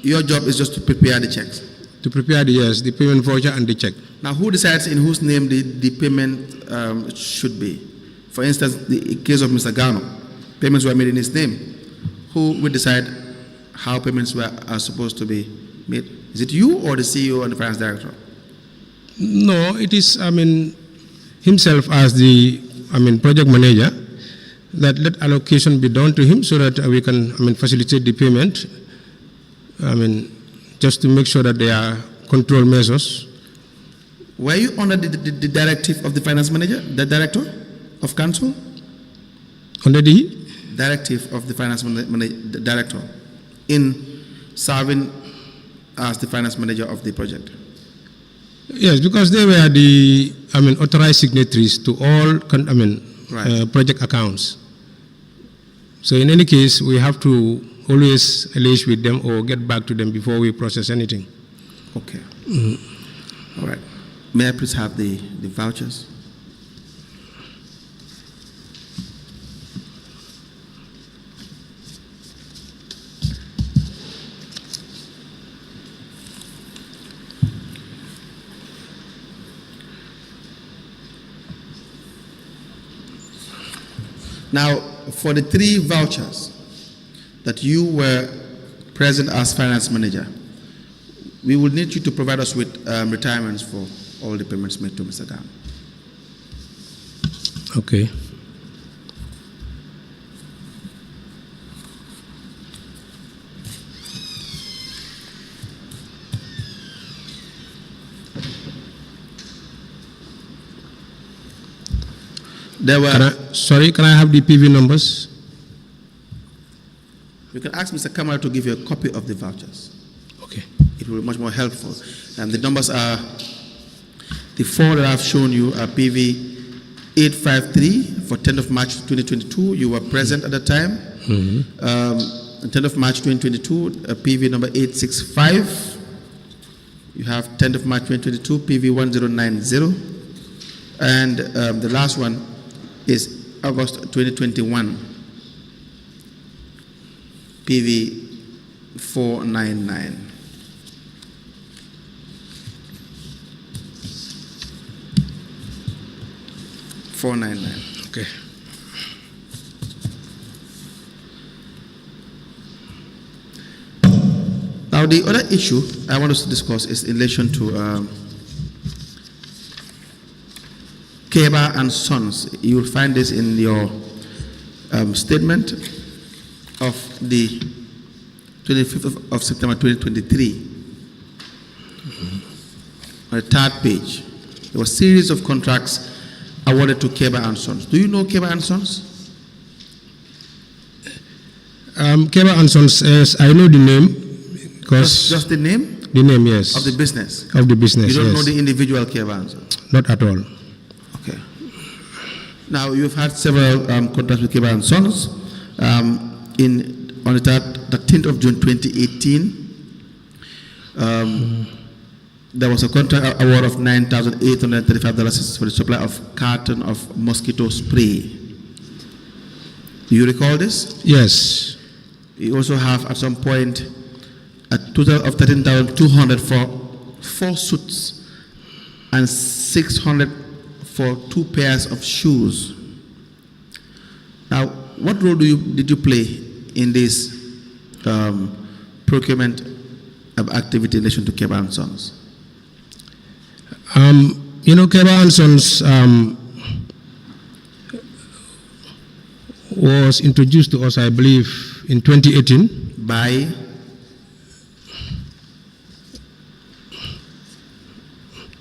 your job is just to prepare the checks. To prepare the payment voucher and the check. Now, who decides in whose name the payment should be? For instance, the case of Mr. Gano, payments were made in his name. Who will decide how payments are supposed to be made? Is it you or the CEO and the finance director? No, it is, himself as the, project manager, that let allocation be done to him so that we can, facilitate the payment, just to make sure that there are control measures. Were you under the directive of the finance manager, the director of council? Under the Directive of the finance the director in serving as the finance manager of the project? Yes, because they were the authorized signatories to all project accounts. So in any case, we have to always liaise with them or get back to them before we process anything. Okay. All right. May I please have the vouchers? Now, for the 3 vouchers that you were present as finance manager, we will need you to provide us with retirements for all the payments made to Mr. Gano. Okay. There were. Can I have the PV numbers? You can ask Mr. Kamara to give you a copy of the vouchers. Okay. It will be much more helpful. And the numbers are, the 4 that I've shown you are PV 853 for 10th of March 2022. You were present at the time. 10th of March 2022, PV number 865. You have 10th of March 2022, PV 1090. And the last one is August 2021, PV 499. Okay. Now, the other issue I want us to discuss is in relation to Keba and Sons. You will find this in your statement of the 25th of September 2023. On the 3rd page, there was a series of contracts awarded to Keba and Sons. Do you know Keba and Sons? Keba and Sons, yes, I know the name. Because just the name? The name, yes. Of the business? Of the business, You don't yes. know the individual Keba and Sons? Not at all. Okay. Now, you've had several contracts with Keba and Sons. On the 13th of June 2018, there was a contract award of $9,835 for the supply of carton of mosquito spray. Do you recall this? Yes. You also have at some point a total of $13,200 for 4 suits and $600 for 2 pairs of shoes. Now, what role did you play in this procurement activity in relation to Keba and Sons? Keba and Sons was introduced to us, I believe, in 2018 by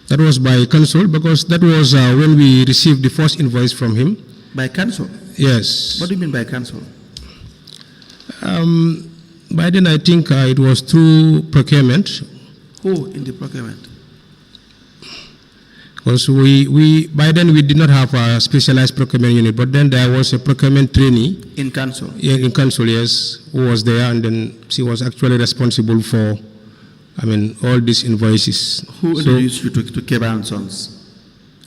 that was by council, because that was when we received the first invoice from him. By council? Yes. What do you mean by council? By then I think it was through procurement. Who in the procurement? Because by then we did not have a specialized procurement unit, but then there was a procurement trainee. In council? Yeah, in council, yes, who was there, and then she was actually responsible for, all these invoices. Who introduced you to Keba and Sons?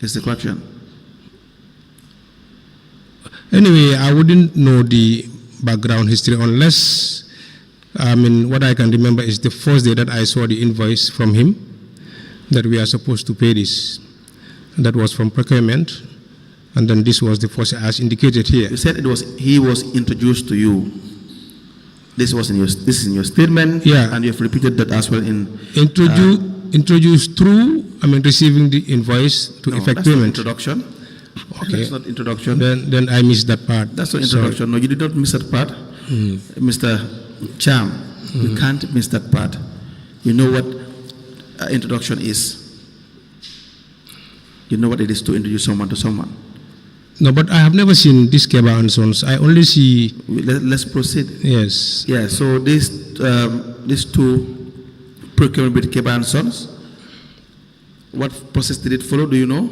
Is the question. Anyway, I wouldn't know the background history unless, what I can remember is the first day that I saw the invoice from him that we are supposed to pay this. That was from procurement. And then this was the first, as indicated here. You said he was introduced to you. This is in your statement, Yeah. and you've repeated that as well in Introduced through, receiving the invoice to effect that's not payment. introduction. Okay. That's not introduction. Then I missed that part. That's not Sorry. introduction. No, you did not miss that part, Mr. Cham. You can't miss that part. You know what introduction is. You know what it is to introduce someone to someone. No, but I have never seen this Keba and Sons. I only see, Let's proceed. yes. Yeah. So these two procurement with Keba and Sons. What process did it follow? Do you know?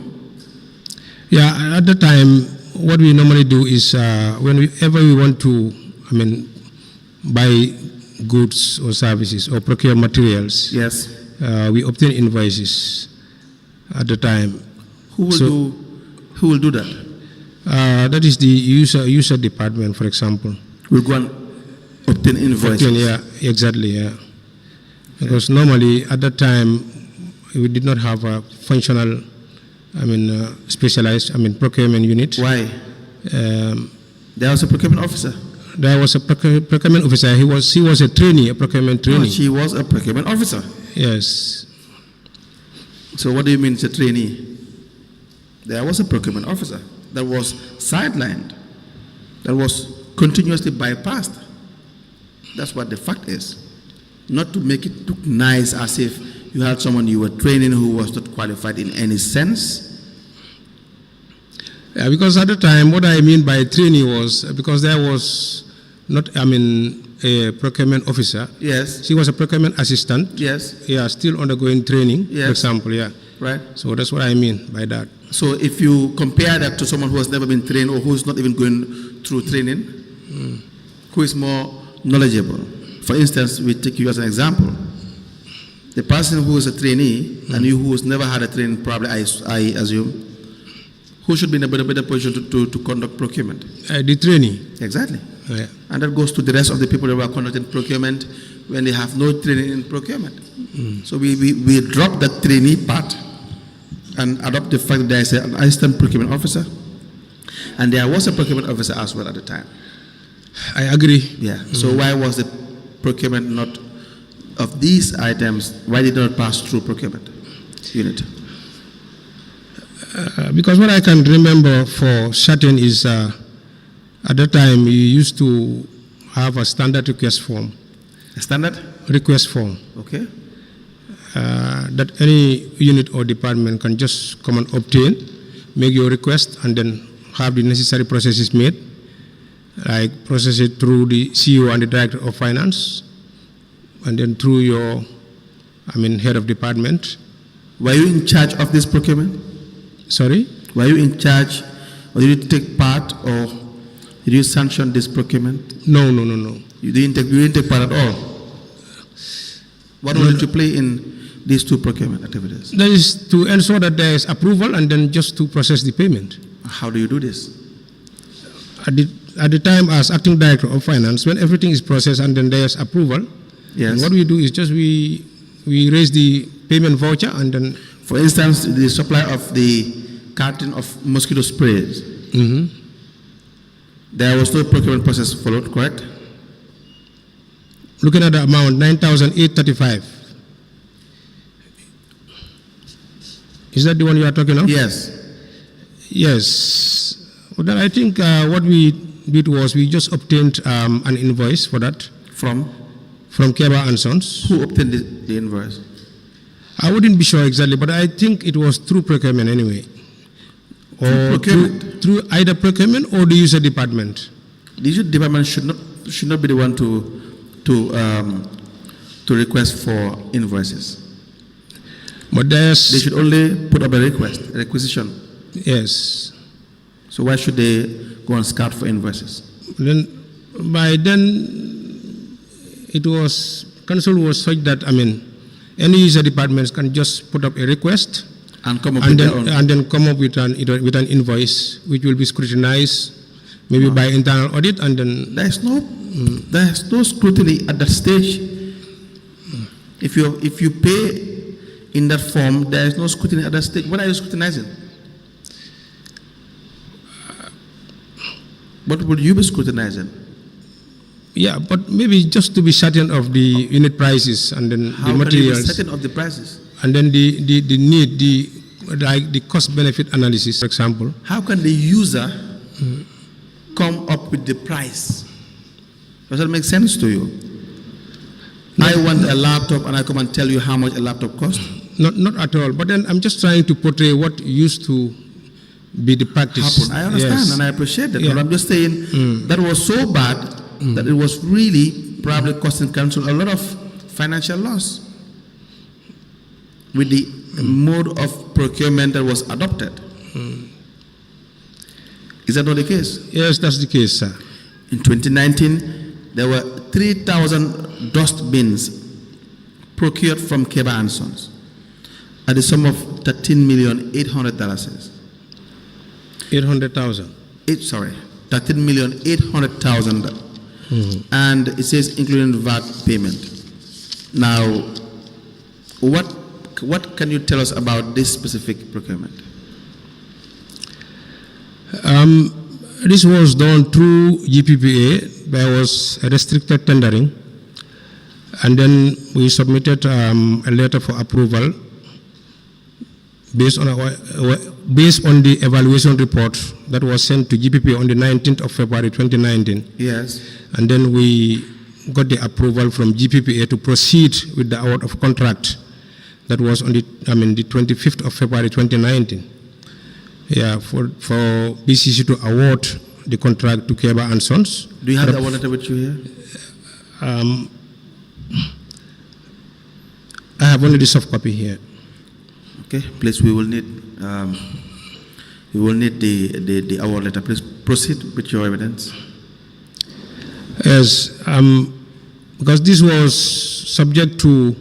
Yeah, at the time, what we normally do is whenever we want to, buy goods or services or procure materials, Yes. we obtain invoices at the time. Who will do that? That is the user department, for example. We'll go and obtain invoices. Yeah, exactly, yeah. Because normally at that time, we did not have a functional, specialized, procurement unit. Why? There was a procurement officer. There was a procurement officer. He was a trainee, a procurement No, trainee. she was a procurement officer. Yes. So what do you mean it's a trainee? There was a procurement officer that was sidelined, that was continuously bypassed. That's what the fact is. Not to make it look nice as if you had someone you were training who was not qualified in any sense. Yeah, because at the time, what I mean by trainee was because there was not, a procurement officer. Yes. She was a procurement assistant. Yes. Yeah, still undergoing training, for Yes. example, yeah. Right. So that's what I mean by that. So if you compare that to someone who has never been trained or who is not even going through training, who is more knowledgeable? For instance, we take you as an example. The person who is a trainee and you who has never had a training, probably I assume, who should be in a better position to conduct procurement? The trainee. Exactly. Yeah. And that goes to the rest of the people who are conducting procurement when they have no training in procurement. So we drop that trainee part and adopt the fact that there is an assistant procurement officer, and there was a procurement officer as well at the time. I agree. Yeah. So why was the procurement not of these items? Why did it not pass through procurement unit? Because what I can remember for certain is at that time we used to have a standard request form. A standard? Request form. Okay. That any unit or department can just come and obtain, make your request, and then have the necessary processes made, like process it through the CEO and the Director of Finance, and then through your, head of department. Were you in charge of this procurement? Sorry? Were you in charge, or did you take part, or did you sanction this procurement? No. You didn't take part at all. What role did you play in these two procurement activities? That is to ensure that there is approval and then just to process the payment. How do you do this? At the time as acting director of finance, when everything is processed and then there is approval, Yes. what we do is just we raise the payment voucher and then. For instance, the supply of the carton of mosquito sprays. There was no procurement process followed, correct? Looking at the amount, 9,835. Is that the one you are talking of? Yes. Yes. Well, then I think what we did was we just obtained an invoice for that From Keba and Sons. who obtained the invoice? I wouldn't be sure exactly, but I think it was through procurement anyway. Or procurement? through either procurement or the user department. The user department should not be the one to request for invoices. But They there's, should only put up a requisition. yes. So why should they go and scout for invoices? Then, by then, it was, council was such that, any user departments can just put up a request And come up and with then, their own. and then come up with an invoice which will be scrutinized maybe by internal audit and then. There is no scrutiny at that stage. If you pay in that form, there is no scrutiny at that stage. What are you scrutinizing? What would you be scrutinizing? Yeah, but maybe just to be certain of the unit prices and then How the can you be materials. certain of the prices? And then the need, the cost-benefit analysis, for example. How can the user come up with the price? Does that make sense to you? I want a laptop and I come and tell you how much a laptop costs? Not at all. But then I'm just trying to portray what used to be the practice. Happen. I understand Yes. and I appreciate that. Yeah. But I'm just saying that was so bad that it was really probably costing council a lot of financial loss with the mode of procurement that was adopted. Is that not the case? Yes, that's the case, sir. In 2019, there were 3,000 dust bins procured from Keba and Sons at the sum of $13,800,000. 800,000. 13,800,000. And it says including VAT payment. Now, what can you tell us about this specific procurement? This was done through GPPA. There was a restricted tendering, and then we submitted a letter for approval based on the evaluation report that was sent to GPPA on the 19th of February 2019. Yes. And then we got the approval from GPPA to proceed with the award of contract. That was on the 25th of February 2019. Yeah, for B.C.C to award the contract to Keba and Sons. Do you have the award letter with you here? I have only the soft copy here. Okay, please, we will need the award letter. Please proceed with your evidence. Yes, because this was subject to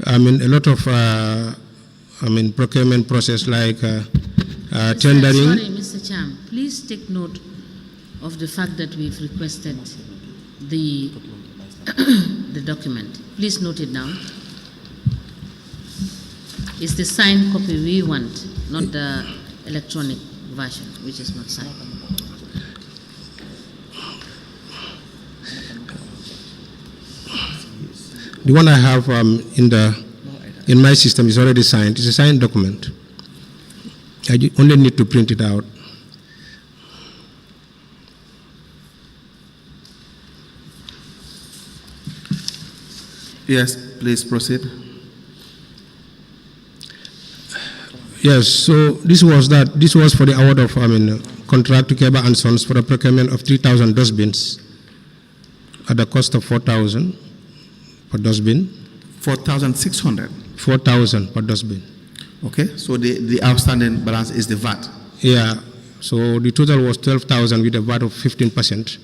a lot of procurement process like tendering. Sorry, Mr. Cham, please take note of the fact that we've requested the the document. Please note it down. It's the signed copy we want, not the electronic version, which is not signed. The one I have in my system is already signed. It's a signed document. I only need to print it out. Yes, please proceed. Yes, so this was for the award of contract to Keba and Sons for the procurement of 3,000 dustbins at the cost of 4,000 per dustbin. 4,600. 4,000 per dustbin. Okay, so the outstanding balance is the VAT. Yeah, so the total was 12,000 with a VAT of 15%,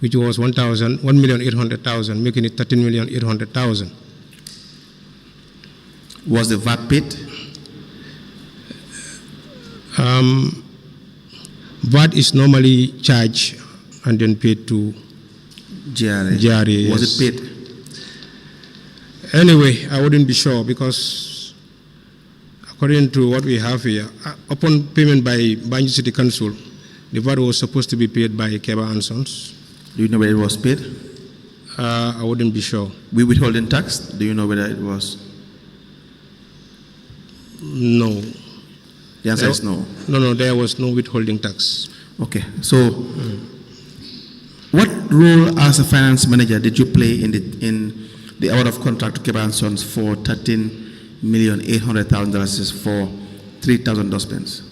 which was 1,800,000, making it 13,800,000. Was the VAT paid? VAT is normally charged and then paid to GRA. GRA. Was Yes. it paid? Anyway, I wouldn't be sure because according to what we have here, upon payment by Banjul City Council, the VAT was supposed to be paid by Keba and Sons. Do you know whether it was paid? I wouldn't be sure. We withholding tax? Do you know whether it was? No. The answer is no. No, there was no withholding tax. Okay, so what role as a finance manager did you play in the award of contract to Keba and Sons for $13,800,000 for 3,000 dustbins?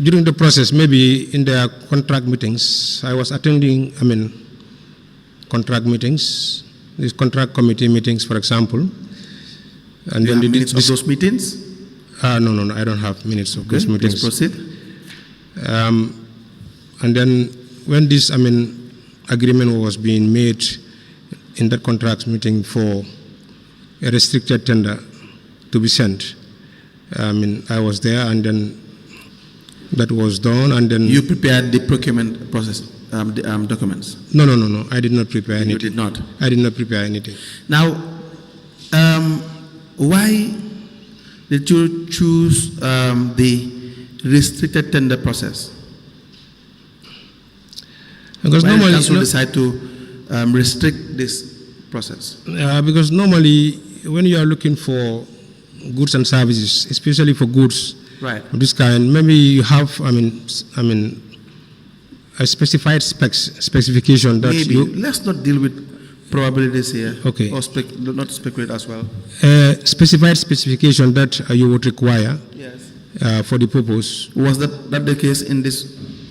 During the process, maybe in their contract meetings, I was attending, contract meetings, these contract committee meetings, for example. And Do you then have minutes of those meetings? No, I don't have minutes of those Okay, meetings. please proceed. And then when this, agreement was being made in that contract meeting for a restricted tender to be sent, I was there, and then that was done, and then You prepared the procurement process documents. No, I did not prepare anything. You did not. I did not prepare anything. Now, why did you choose the restricted tender process? Because Why did normally, council decide to restrict this process? because normally when you are looking for goods and services, especially for goods Right. of this kind, maybe you have, a specified specification that Maybe. you, Let's not deal with probabilities here. Okay. Or not speculate as well. specified specification that you would require Yes. for the purpose. Was that the case in this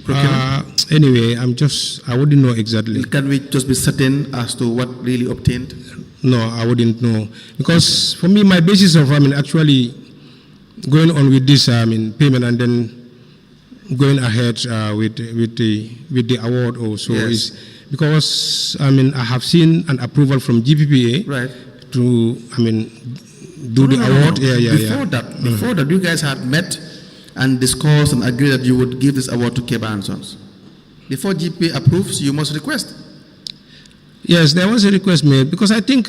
procurement? Anyway, I wouldn't know exactly. Can we just be certain as to what really obtained? No, I wouldn't know. Because for me, my basis of, actually going on with this, payment and then going ahead with the award also Yes. is because, I have seen an approval from GPPA Right. to, do the award. Yeah. Before that, you guys had met and discussed and agreed that you would give this award to Keba & Sons. Before GPA approves, you must request. Yes, there was a request made because I think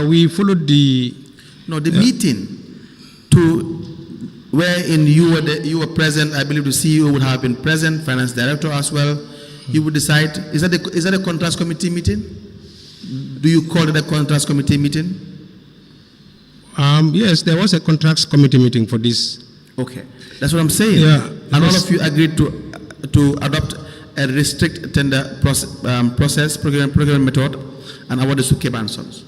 we followed the. No, the meeting to wherein you were present. I believe the CEO would have been present, finance director as well. You would decide. Is that a contracts committee meeting? Do you call it a contracts committee meeting? Yes, there was a contracts committee meeting for this. Okay, that's what I'm saying. Yeah, And all of you agreed to adopt a restrict tender process procurement method and award this to Keba & Sons.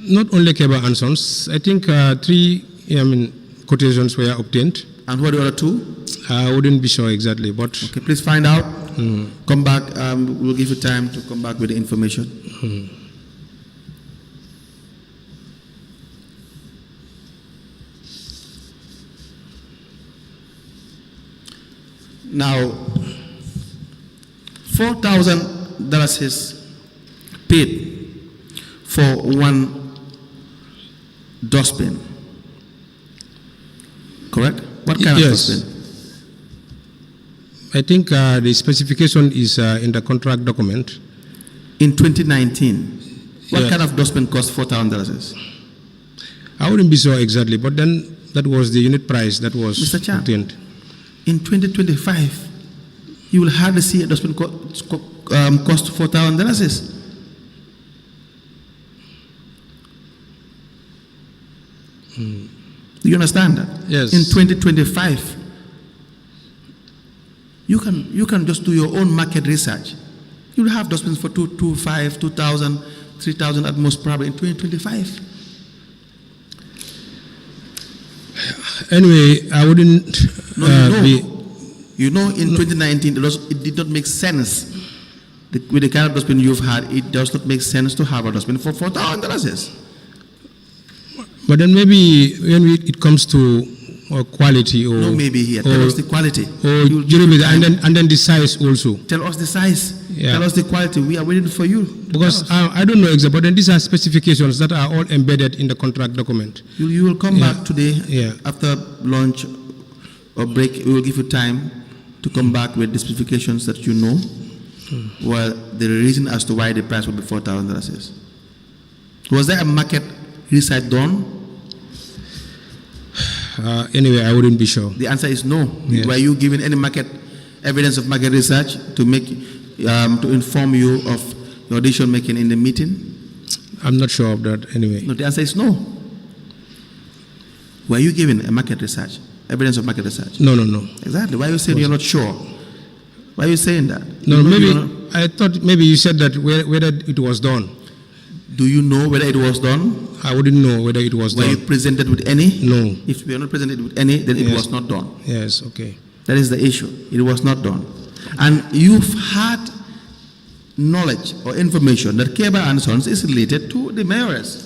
Not only Keba & Sons, I think 3 quotations were obtained. And who are the other 2? I wouldn't be sure exactly, but Okay, please find out. Come back. We'll give you time to come back with the information. Now, $4,000 is paid for one dustbin. Correct? What kind Yes. of dustbin? I think the specification is in the contract document. In 2019, what Yeah. kind of dustbin cost $4,000? I wouldn't be sure exactly, but then that was the unit price that was Mr. Chan. obtained. In 2025, you will hardly see a dustbin cost $4,000. Do you understand that? Yes. In 2025, you can just do your own market research. You'll have dustbins for 2,500, 2,000, 3,000 at most probably in 2025. Anyway, I wouldn't No, you know, in 2019, it did not make sense. With the kind of dustbin you've had, it does not make sense to have a dustbin for $4,000. But then maybe when it comes to quality or No, maybe here. Tell us the quality. or durability, and then the size also. Tell us the size. Yeah. Tell us the quality. We are waiting for you. Because I don't know exactly, but then these are specifications that are all embedded in the contract document. You will come back today Yeah. after lunch or break. We will give you time to come back with the specifications that you know. Well, the reason as to why the price will be $4,000 is. Was there a market research done? Anyway, I wouldn't be sure. The answer is no. Yes. Were you given any evidence of market research to make to inform you of your decision making in the meeting? I'm not sure of that anyway. No, the answer is no. Were you given a market research, evidence of market research? No. Exactly. Why are you saying you're not sure? Why are you saying that? No, You know maybe you're not- I thought maybe you said that whether it was done. Do you know whether it was done? I wouldn't know whether it was Were you done. presented with any? No. If we are not presented with any, then it Yes. was not done. Yes, okay. That is the issue. It was not done. And you've had knowledge or information that Keba & Sons is related to the mayoress.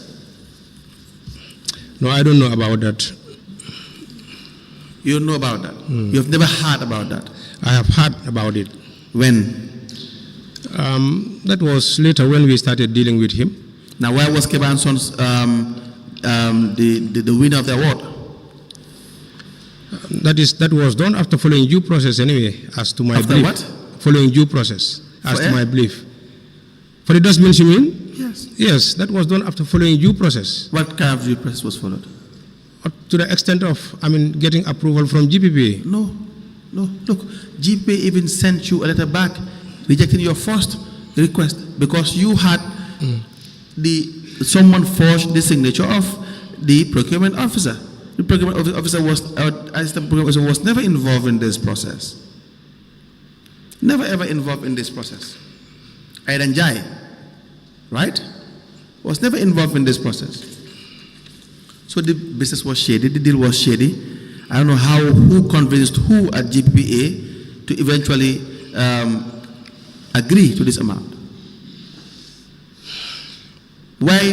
No, I don't know about that. You don't know about that. You have never heard about that. I have heard about it. When? That was later when we started dealing with him. Now, why was Keba & Sons the winner of the award? That was done after following due process anyway, as to my After belief. what? Following due process, as For to air? my belief. For the dustbins, you mean? Yes. Yes, that was done after following due process. What kind of due process was followed? to the extent of, getting approval from GPPA. No. Look, GPA even sent you a letter back rejecting your first request because you had someone forged the signature of the procurement officer. The procurement officer was never involved in this process. Never ever involved in this process. Aidan Jai, right? Was never involved in this process. So the business was shady, the deal was shady. I don't know who convinced who at GPPA to eventually agree to this amount. Why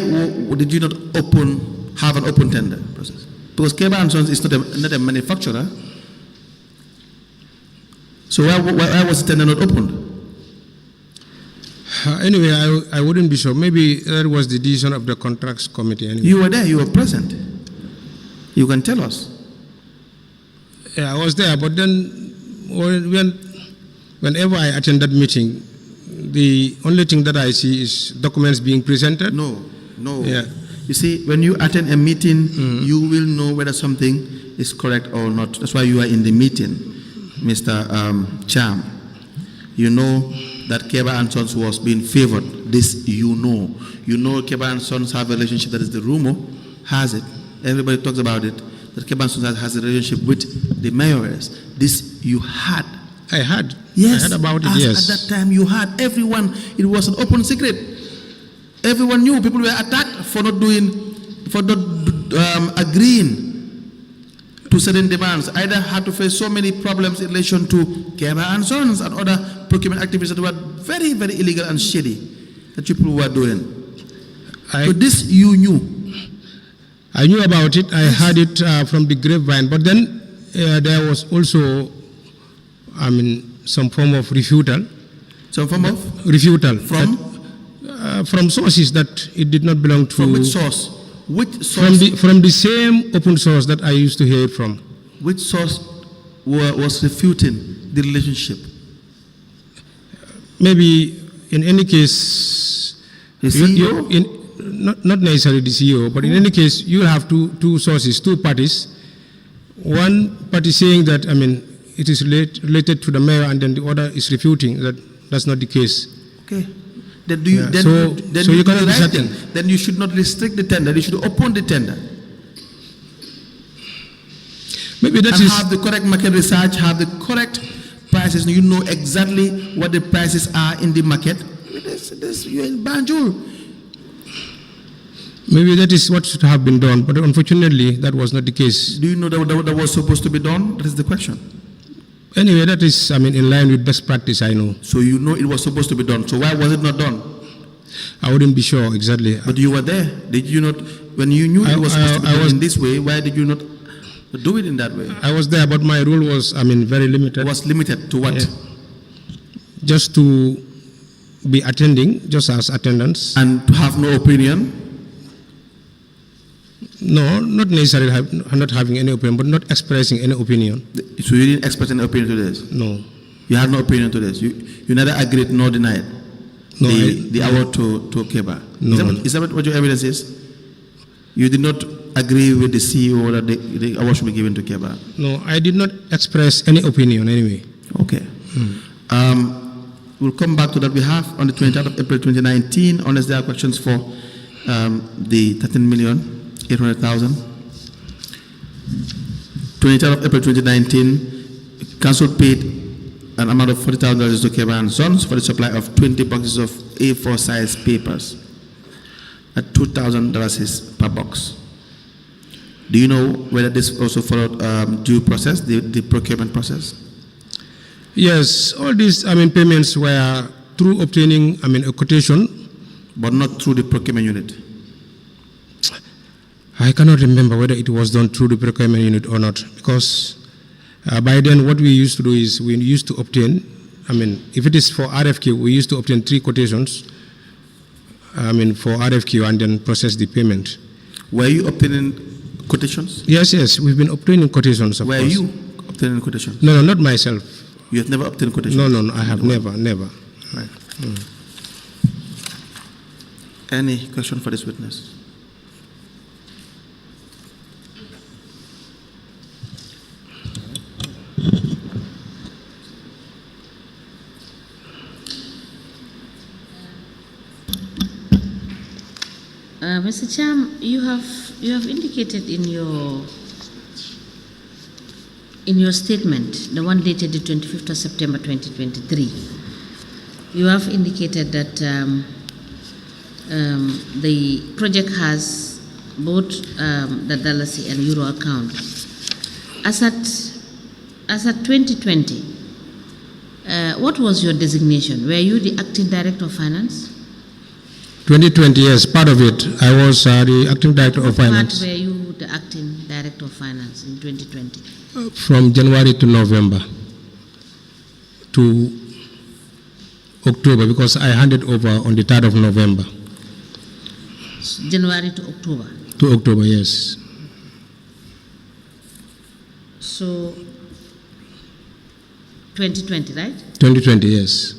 did you not have an open tender process? Because Keba & Sons is not a manufacturer. So why was the tender not opened? Anyway, I wouldn't be sure. Maybe that was the decision of the contracts committee. Anyway. You were there, you were present. You can tell us. Yeah, I was there, but then whenever I attend that meeting, the only thing that I see is documents being presented. No. Yeah. You see, when you attend a meeting, you will know whether something is correct or not. That's why you are in the meeting, Mr. Cham. You know that Keba & Sons was being favored. This you know. You know Keba & Sons have a relationship, that is the rumor has it. Everybody talks about it. That Keba & Sons has a relationship with the mayors. This you had. I had. Yes. I heard about it, yes. At that time you had. Everyone, it was an open secret. Everyone knew. People were attacked for not agreeing to certain demands. Either had to face so many problems in relation to Keba & Sons and other procurement activities that were very, very illegal and shady that people were doing. So this you knew. I knew about it. I heard it from the grapevine. But then there was also, some form of refutal. Some form of? Refutal. From? From sources that it did not belong to. From which source? Which source? From the same open source that I used to hear it from. Which source was refuting the relationship? Maybe in any case, The CEO? Not necessarily the CEO, but in any case, you will have two sources, two parties. One party saying that, it is related to the mayor, and then the other is refuting that that's not the case. Okay. Then you cannot be certain. Then you should not restrict the tender. You should open the tender. Maybe that and have the correct market research, have the correct prices. You know exactly what the prices are in the market. You're in Banjul. Maybe that is what should have been done, but unfortunately, that was not the case. Do you know that was supposed to be done? That is the question. Anyway, that is, in line with best practice, I know. So you know it was supposed to be done. So why was it not done? I wouldn't be sure exactly. But you were there. Did you not? When you knew it was supposed to be done in this way, why did you not do it in that way? I was there, but my rule was, very limited. It was limited to what? Yeah. Just to be attending, just as attendance. And to have no opinion? No, not necessarily not having any opinion, but not expressing any opinion. So you didn't express any opinion to this? No. You had no opinion to this? You neither agreed nor denied the award to Keba? No. Is that what your evidence is? You did not agree with the CEO that the award should be given to Keba? No, I did not express any opinion anyway. Okay. We'll come back to that. We have on the 23rd of April 2019, unless there are questions for the 13,800,000. 23rd of April 2019, Council paid an amount of $40,000 to Keba & Sons for the supply of 20 boxes of A4 size papers at $2,000 per box. Do you know whether this also followed due process, the procurement process? Yes, all these payments were through obtaining a quotation. But not through the procurement unit? I cannot remember whether it was done through the procurement unit or not, because by then what we used to do is we used to obtain, if it is for RFQ, we used to obtain 3 quotations for RFQ and then process the payment. Were you obtaining quotations? Yes, we've been obtaining quotations, of course. Were you obtaining quotations? No, not myself. You have never obtained quotations? No, I have never. Right. Any question for this witness? Mr. Cham, you have indicated in your statement, the one dated the 25th of September 2023, you have indicated that the project has both the Dalasi and Euro account. As at 2020, what was your designation? Were you the acting director of finance? 2020, yes, part of it. I was the acting director of finance. Were you the acting director of finance in 2020? From January to November to October, because I handed over on the 3rd of November. January to October? To October, yes. So, 2020, right? 2020, yes.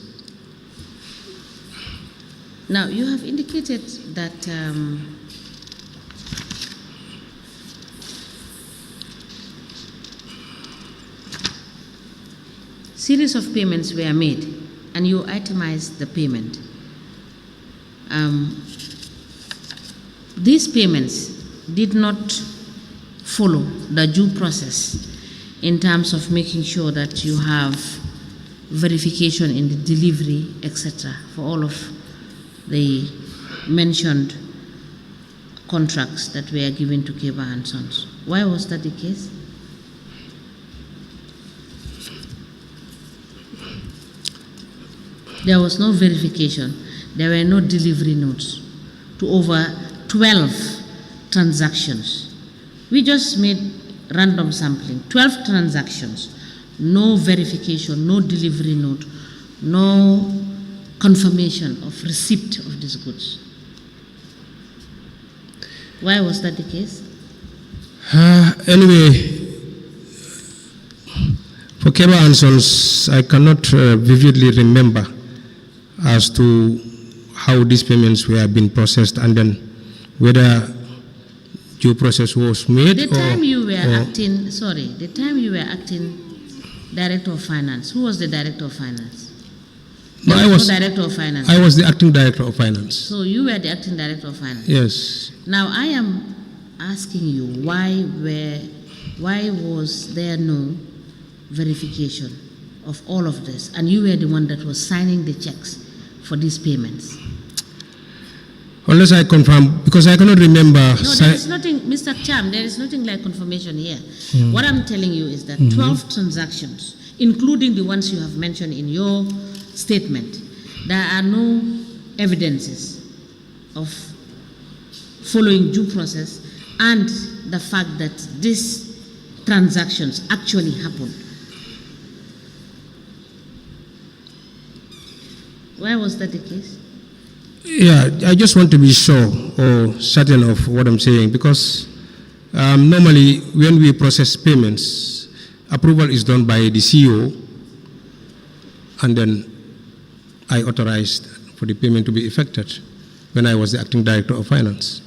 Now, you have indicated that series of payments were made and you itemized the payment. These payments did not follow the due process in terms of making sure that you have verification in the delivery, etc., for all of the mentioned contracts that were given to Keba and Sons. Why was that the case? There was no verification. There were no delivery notes to over 12 transactions. We just made random sampling. 12 transactions, no verification, no delivery note, no confirmation of receipt of these goods. Why was that the case? Anyway, for Keba and Sons, I cannot vividly remember as to how these payments were being processed and then whether due process was made. The time you were acting director of finance, who was the director of finance? I was director of finance. I was the acting director of finance. So you were the acting director of finance. Yes. Now I am asking you, why was there no verification of all of this, and you were the one that was signing the checks for these payments? Unless I confirm, because I cannot remember. No, there is nothing, Mr. Cham, there is nothing like confirmation here. What I'm telling you is that 12 transactions, including the ones you have mentioned in your statement, there are no evidences of following due process and the fact that these transactions actually happened. Why was that the case? Yeah, I just want to be sure or certain of what I'm saying, because normally when we process payments, approval is done by the CEO, and then I authorized for the payment to be effected when I was the acting director of finance.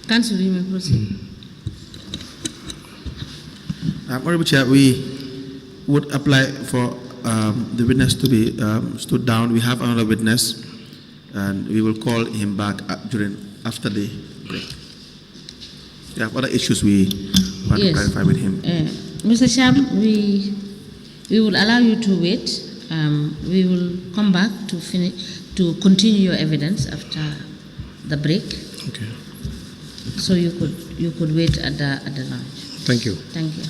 Council, you may proceed. Honorable Chair, we would apply for the witness to be stood down. We have another witness, and we will call him back after the break. We have other issues we want to clarify with him. Mr. Sham, we will allow you to wait. We will come back to continue your evidence after the break. Okay. So you could wait at the lounge. Thank you. Thank you.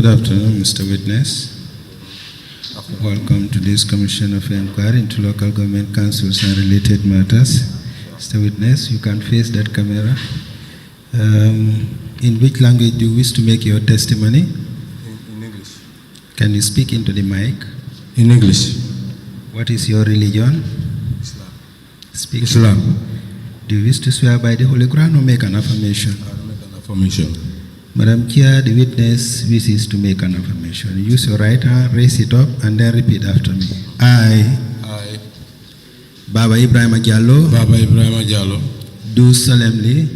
afternoon, Mr. Witness. Welcome to this Commission of Inquiry into Local Government Councils and Related Matters. Mr. Witness, you can face that camera. In which language do you wish to make your testimony? In English. Can you speak into the mic? In English. What is your religion? Islam. Speak. Islam. Do you wish to swear by the Holy Quran or make an affirmation? I'll make an affirmation. Madam Chair, the witness wishes to make an affirmation. Use your right hand, raise it up, and then repeat after me. I, Baba Ibrahim Diallo, do solemnly,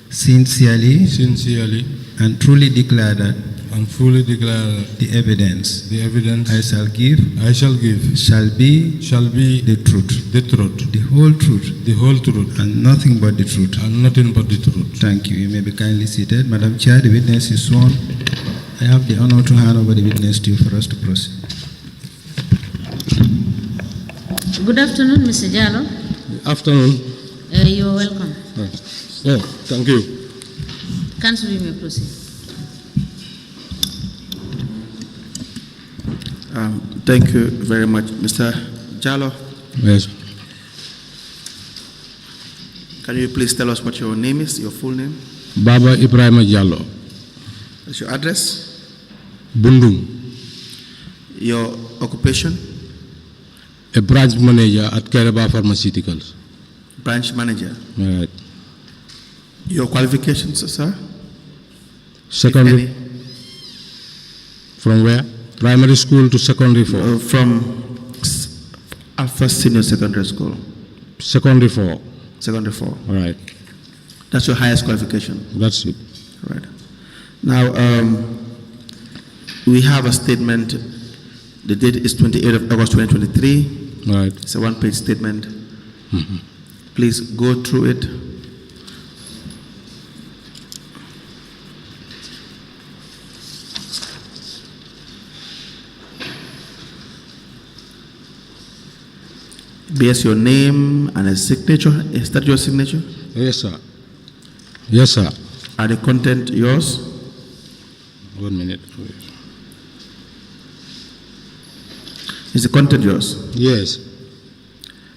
sincerely, and truly declare that the evidence I shall give shall be the truth, the whole truth, and nothing but the truth. Thank you. You may be kindly seated. Madam Chair, the witness is sworn. I have the honor to hand over the witness to you for us to proceed. Good afternoon, Mr. Jallo. Afternoon. You're welcome. Yeah, thank you. Council, you may proceed. Thank you very much, Mr. Jallo. Yes. Can you please tell us what your name is, your full name? Baba Ibrahim Diallo, What's your address? Bundung, Your occupation? a branch manager at Keraba Pharmaceuticals. Branch manager. All right. Your qualifications, sir? Secondary. From where? Primary school to secondary four. From first senior secondary school. Secondary four. Secondary 4. All right. That's your highest qualification. That's it. Right. Now, we have a statement. The date is 28th of August 2023. All right. It's a one-page statement. Please go through it. Bears your name and a signature. Is that your signature? Yes, sir. Yes, sir. Are the content yours? 1 minute. Is the content yours? Yes.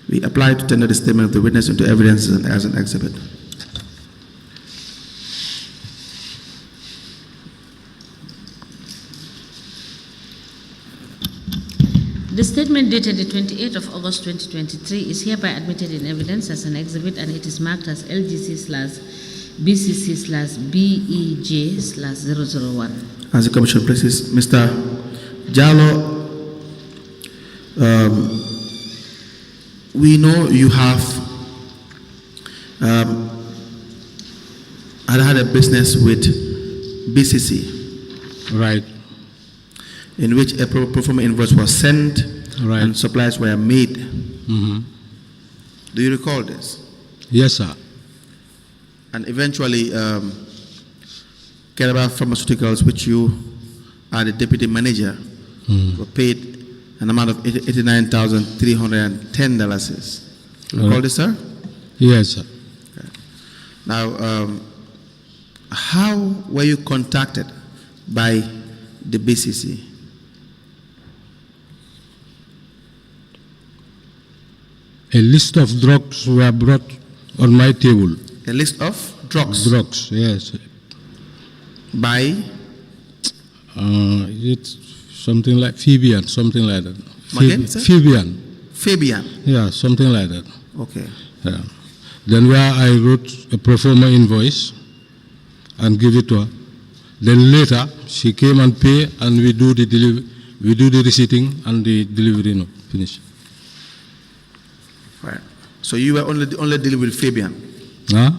We apply to tender the statement of the witness into evidence as an exhibit. The statement dated the 28th of August 2023 is hereby admitted in evidence as an exhibit, and it is marked as LGC/BCC/BEJ/001. As the Commission places, Mr. Jallo, we know you have had a business with B.C.C. Right. in which a pro forma invoice was sent Right. and supplies were made. Do you recall this? Yes, sir. And eventually, Keraba Pharmaceuticals, which you are the deputy manager, were paid an amount of $89,310. Recall this, sir? Yes, sir. Now, how were you contacted by the B.C.C.? A list of drugs were brought on my table. A list of drugs Drugs, yes. by It's something like Fabian, something like that. Again, sir? Fabian. Fabian. Yeah, something like that. Okay. Yeah. Then where I wrote a pro forma invoice and give it to her. Then later she came and pay, and we do the receipting and the delivery. No, finish. Right. So you were only dealing with Fabian. Huh?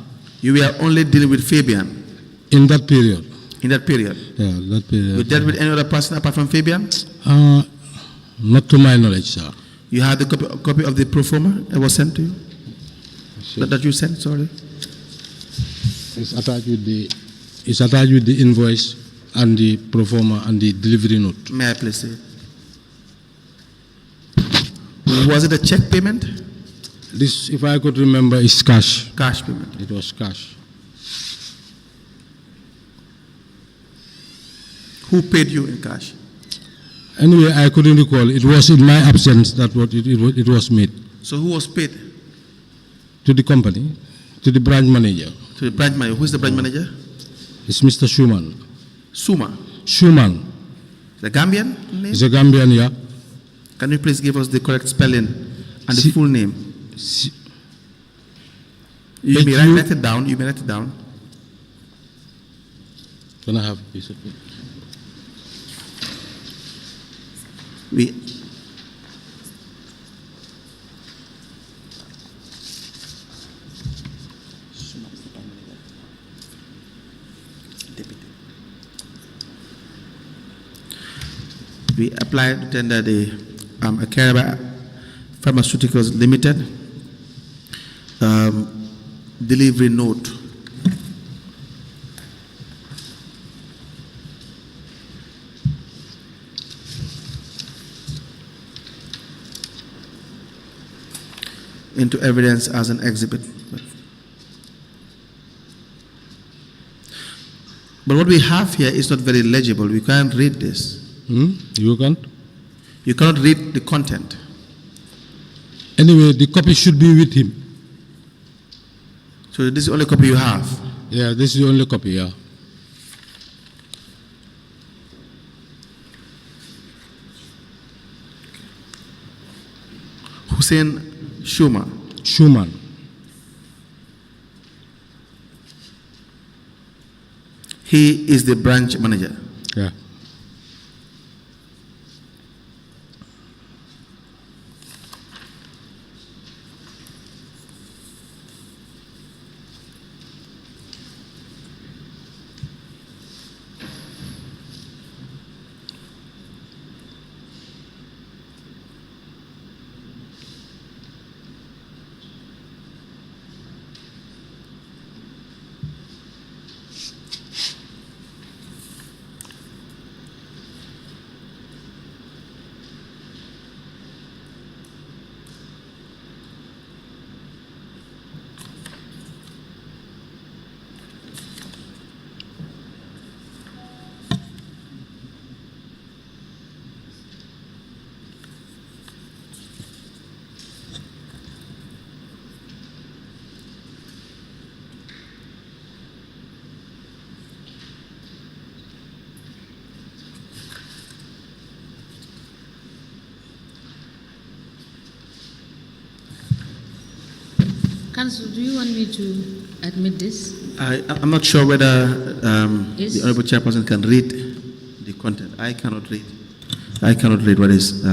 You were only dealing with Fabian In that period. in that period. Yeah, that period. You dealt with any other person apart from Fabian? Not to my knowledge, sir. You had the copy of the pro forma that was sent to you? That you sent, sorry? It's attached with the invoice and the pro forma and the delivery note. May I please see it? Was it a check payment? This, if I could remember, is cash. Cash payment. It was cash. Who paid you in cash? Anyway, I couldn't recall. It was in my absence that what it was made So who was paid? to the company, to the branch manager. To the branch manager. Who is the branch manager? It's Mr. Schumann. Suma. Schumann. The Gambian name? He's a Gambian, yeah. Can you please give us the correct spelling and the full name? You may H-U- write it down. You may write it down. Can I have a piece of it? We applied to tender the Akeraba Pharmaceuticals Limited delivery note. Into evidence as an exhibit. But what we have here is not very legible. We can't read this. You can't? You cannot read the content. Anyway, the copy should be with him. So this is the only copy you have. Yeah, this is the only copy, yeah. Hussein Shuma. Schumann. He is the branch manager. Yeah. Council, do you want me to admit this? I'm not sure whether Yes. the Honorable Chairperson can read the content. I cannot read. I cannot read what is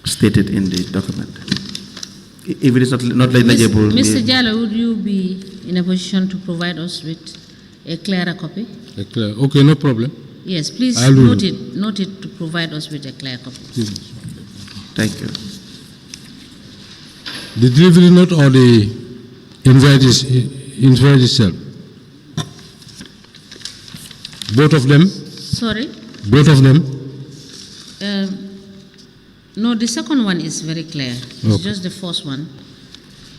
stated in the document. If it is not legible. Mr. Jallo, would you be in a position to provide us with a clearer copy? Okay, no problem. Yes, please I'll do note it to provide us with a clear copy. Thank you. The delivery note or the invoice itself? Both of them? Sorry? Both of them? No, the second one is very clear. It's Okay. just the first one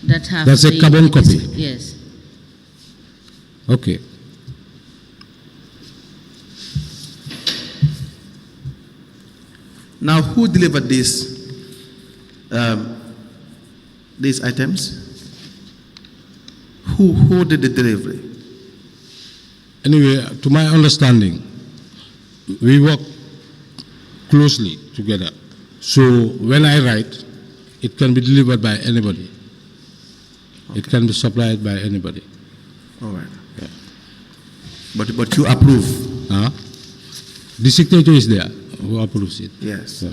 that has. That's a carbon copy? Yes. Okay. Now, who delivered these items? Who did the delivery? Anyway, to my understanding, we work closely together. So when I write, it can be delivered by anybody. Okay. It can be supplied by anybody. All right. Yeah. But you approve? The signature is there. Who approves it? Yes. Yeah.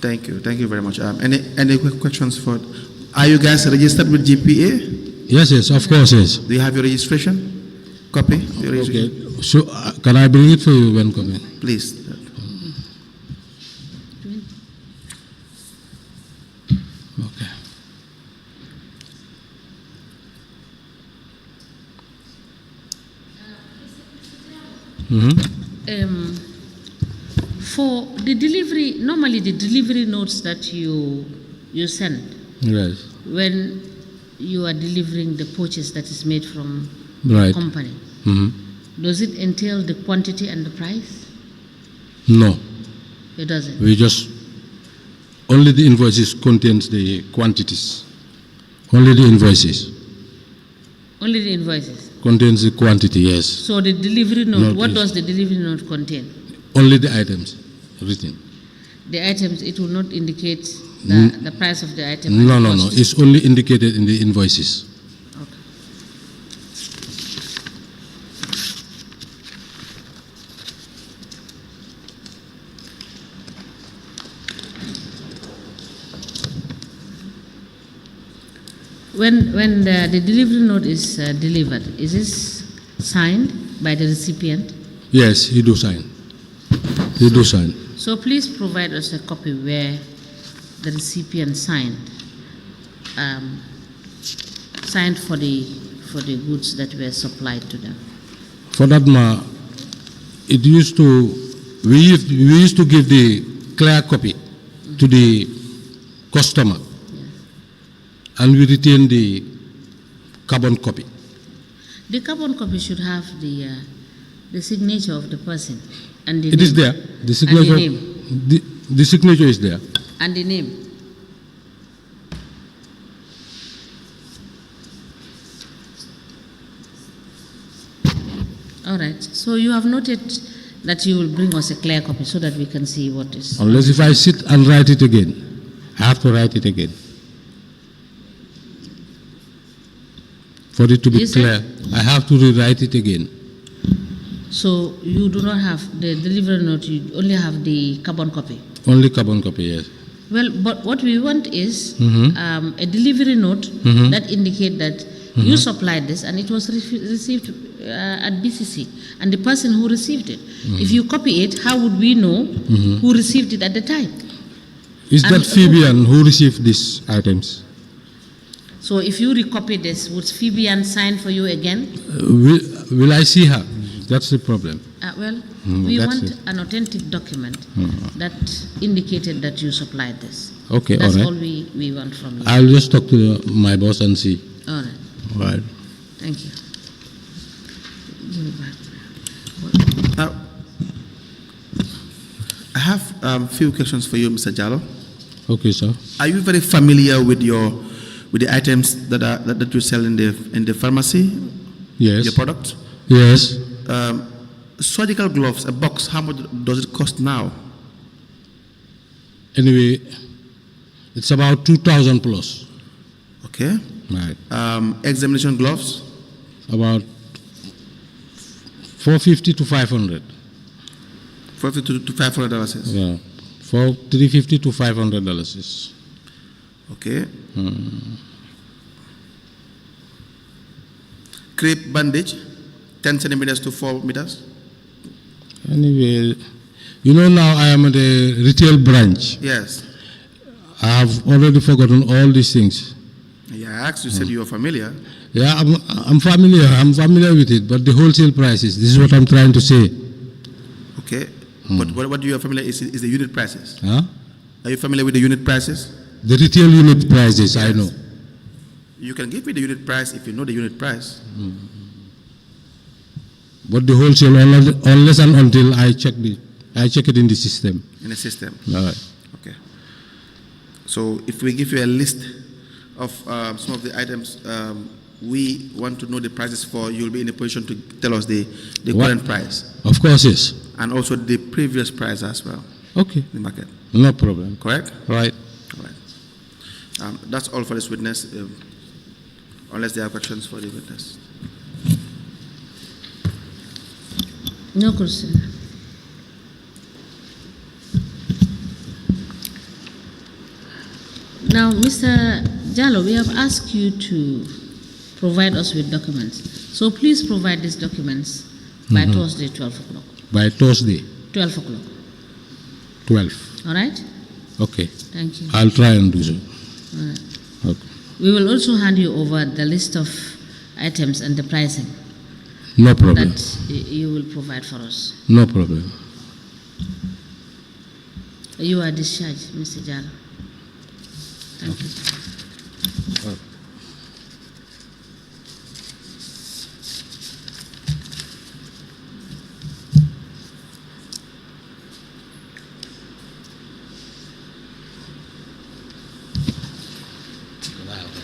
Thank you. Thank you very much. Any quick questions for? Are you guys registered with GPA? Yes, of course, yes. Do you have your registration copy? Your registration? Okay. So can I bring it for you when coming? Please. Okay. For the delivery, normally the delivery notes that you send Yes. when you are delivering the purchase that is made from Right. the company. Does it entail the quantity and the price? No, It doesn't. we just, only the invoices contains the quantities. Only the invoices Only the invoices. contains the quantity, yes. So the delivery note, Note what is- does the delivery note contain? Only the items written. The items, it will not indicate the price of the item. and No, the no, no. cost. It's only indicated in the invoices. Okay. When the delivery note is delivered, is this signed by the recipient? Yes, he do sign. He do sign. So please provide us a copy where the recipient signed, signed for the goods that were supplied to them. For that matter, it used to, we used to give the clear copy to the customer, and we retain the carbon copy. The carbon copy should have the signature of the person and the It name. is there. The signature. name. The signature is there. And the name. All right. So you have noted that you will bring us a clear copy so that we can see what is. Unless if I sit and write it again, I have to write it again. For it to be You said- clear, I have to rewrite it again. So you do not have the delivery note, you only have the carbon copy. Only carbon copy, yes. Well, but what we want is a delivery note that indicate that you supplied this and it was received at B.C.C. and the person who received it. If you copy it, how would we know who received it at the time? Is And that Fabian who received these items? So if you recopy this, would Phoebean sign for you again? Will I see her? That's the problem. Well, we that's want it. an authentic document that indicated that you supplied this. Okay, That's all all right. we want from you. I'll just talk to my boss and see. All right. All right. Thank you. Give it back. Now, I have a few questions for you, Mr. Jallo. Okay, sir. Are you very familiar with the items that you sell in the pharmacy? Yes. Your product? Yes. Surgical gloves, a box. How much does it cost now? Anyway, it's about 2,000 plus. Okay. Right. Examination gloves. About 450 to 500. $450 to $500. Yeah. For $350 to $500. Okay. Crepe bandage, 10 centimeters to 4 meters. Anyway, you know now I am at the retail branch. Yes. I have already forgotten all these things. Yeah, I asked you, said you were familiar. Yeah, I'm familiar. I'm familiar with it, but the wholesale prices. This is what I'm trying to say. Okay. But what you are familiar is the unit prices. Huh? Are you familiar with the unit prices? The retail unit prices, I know. You can give me the unit price if you know the unit price. But the wholesale, unless and until I check it in the system. In the system. All right. Okay. So if we give you a list of some of the items we want to know the prices for, you'll be in a position to tell us the What? current price Of course, yes. and also the previous price as well, Okay. the market. No problem. Correct? Right. All right. That's all for this witness, unless there are questions for the witness. No question. Now, Mr. Jallo, we have asked you to provide us with documents. So please provide these documents by Thursday, 12 o'clock. By Thursday, 12 o'clock. 12. All right? Okay. Thank you. I'll try and do so. All right. Okay. We will also hand you over the list of items and the pricing No problem. that you will provide for us. No problem. You are discharged, Mr. Jallo. Thank you.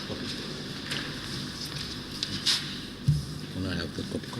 Can I have the copy?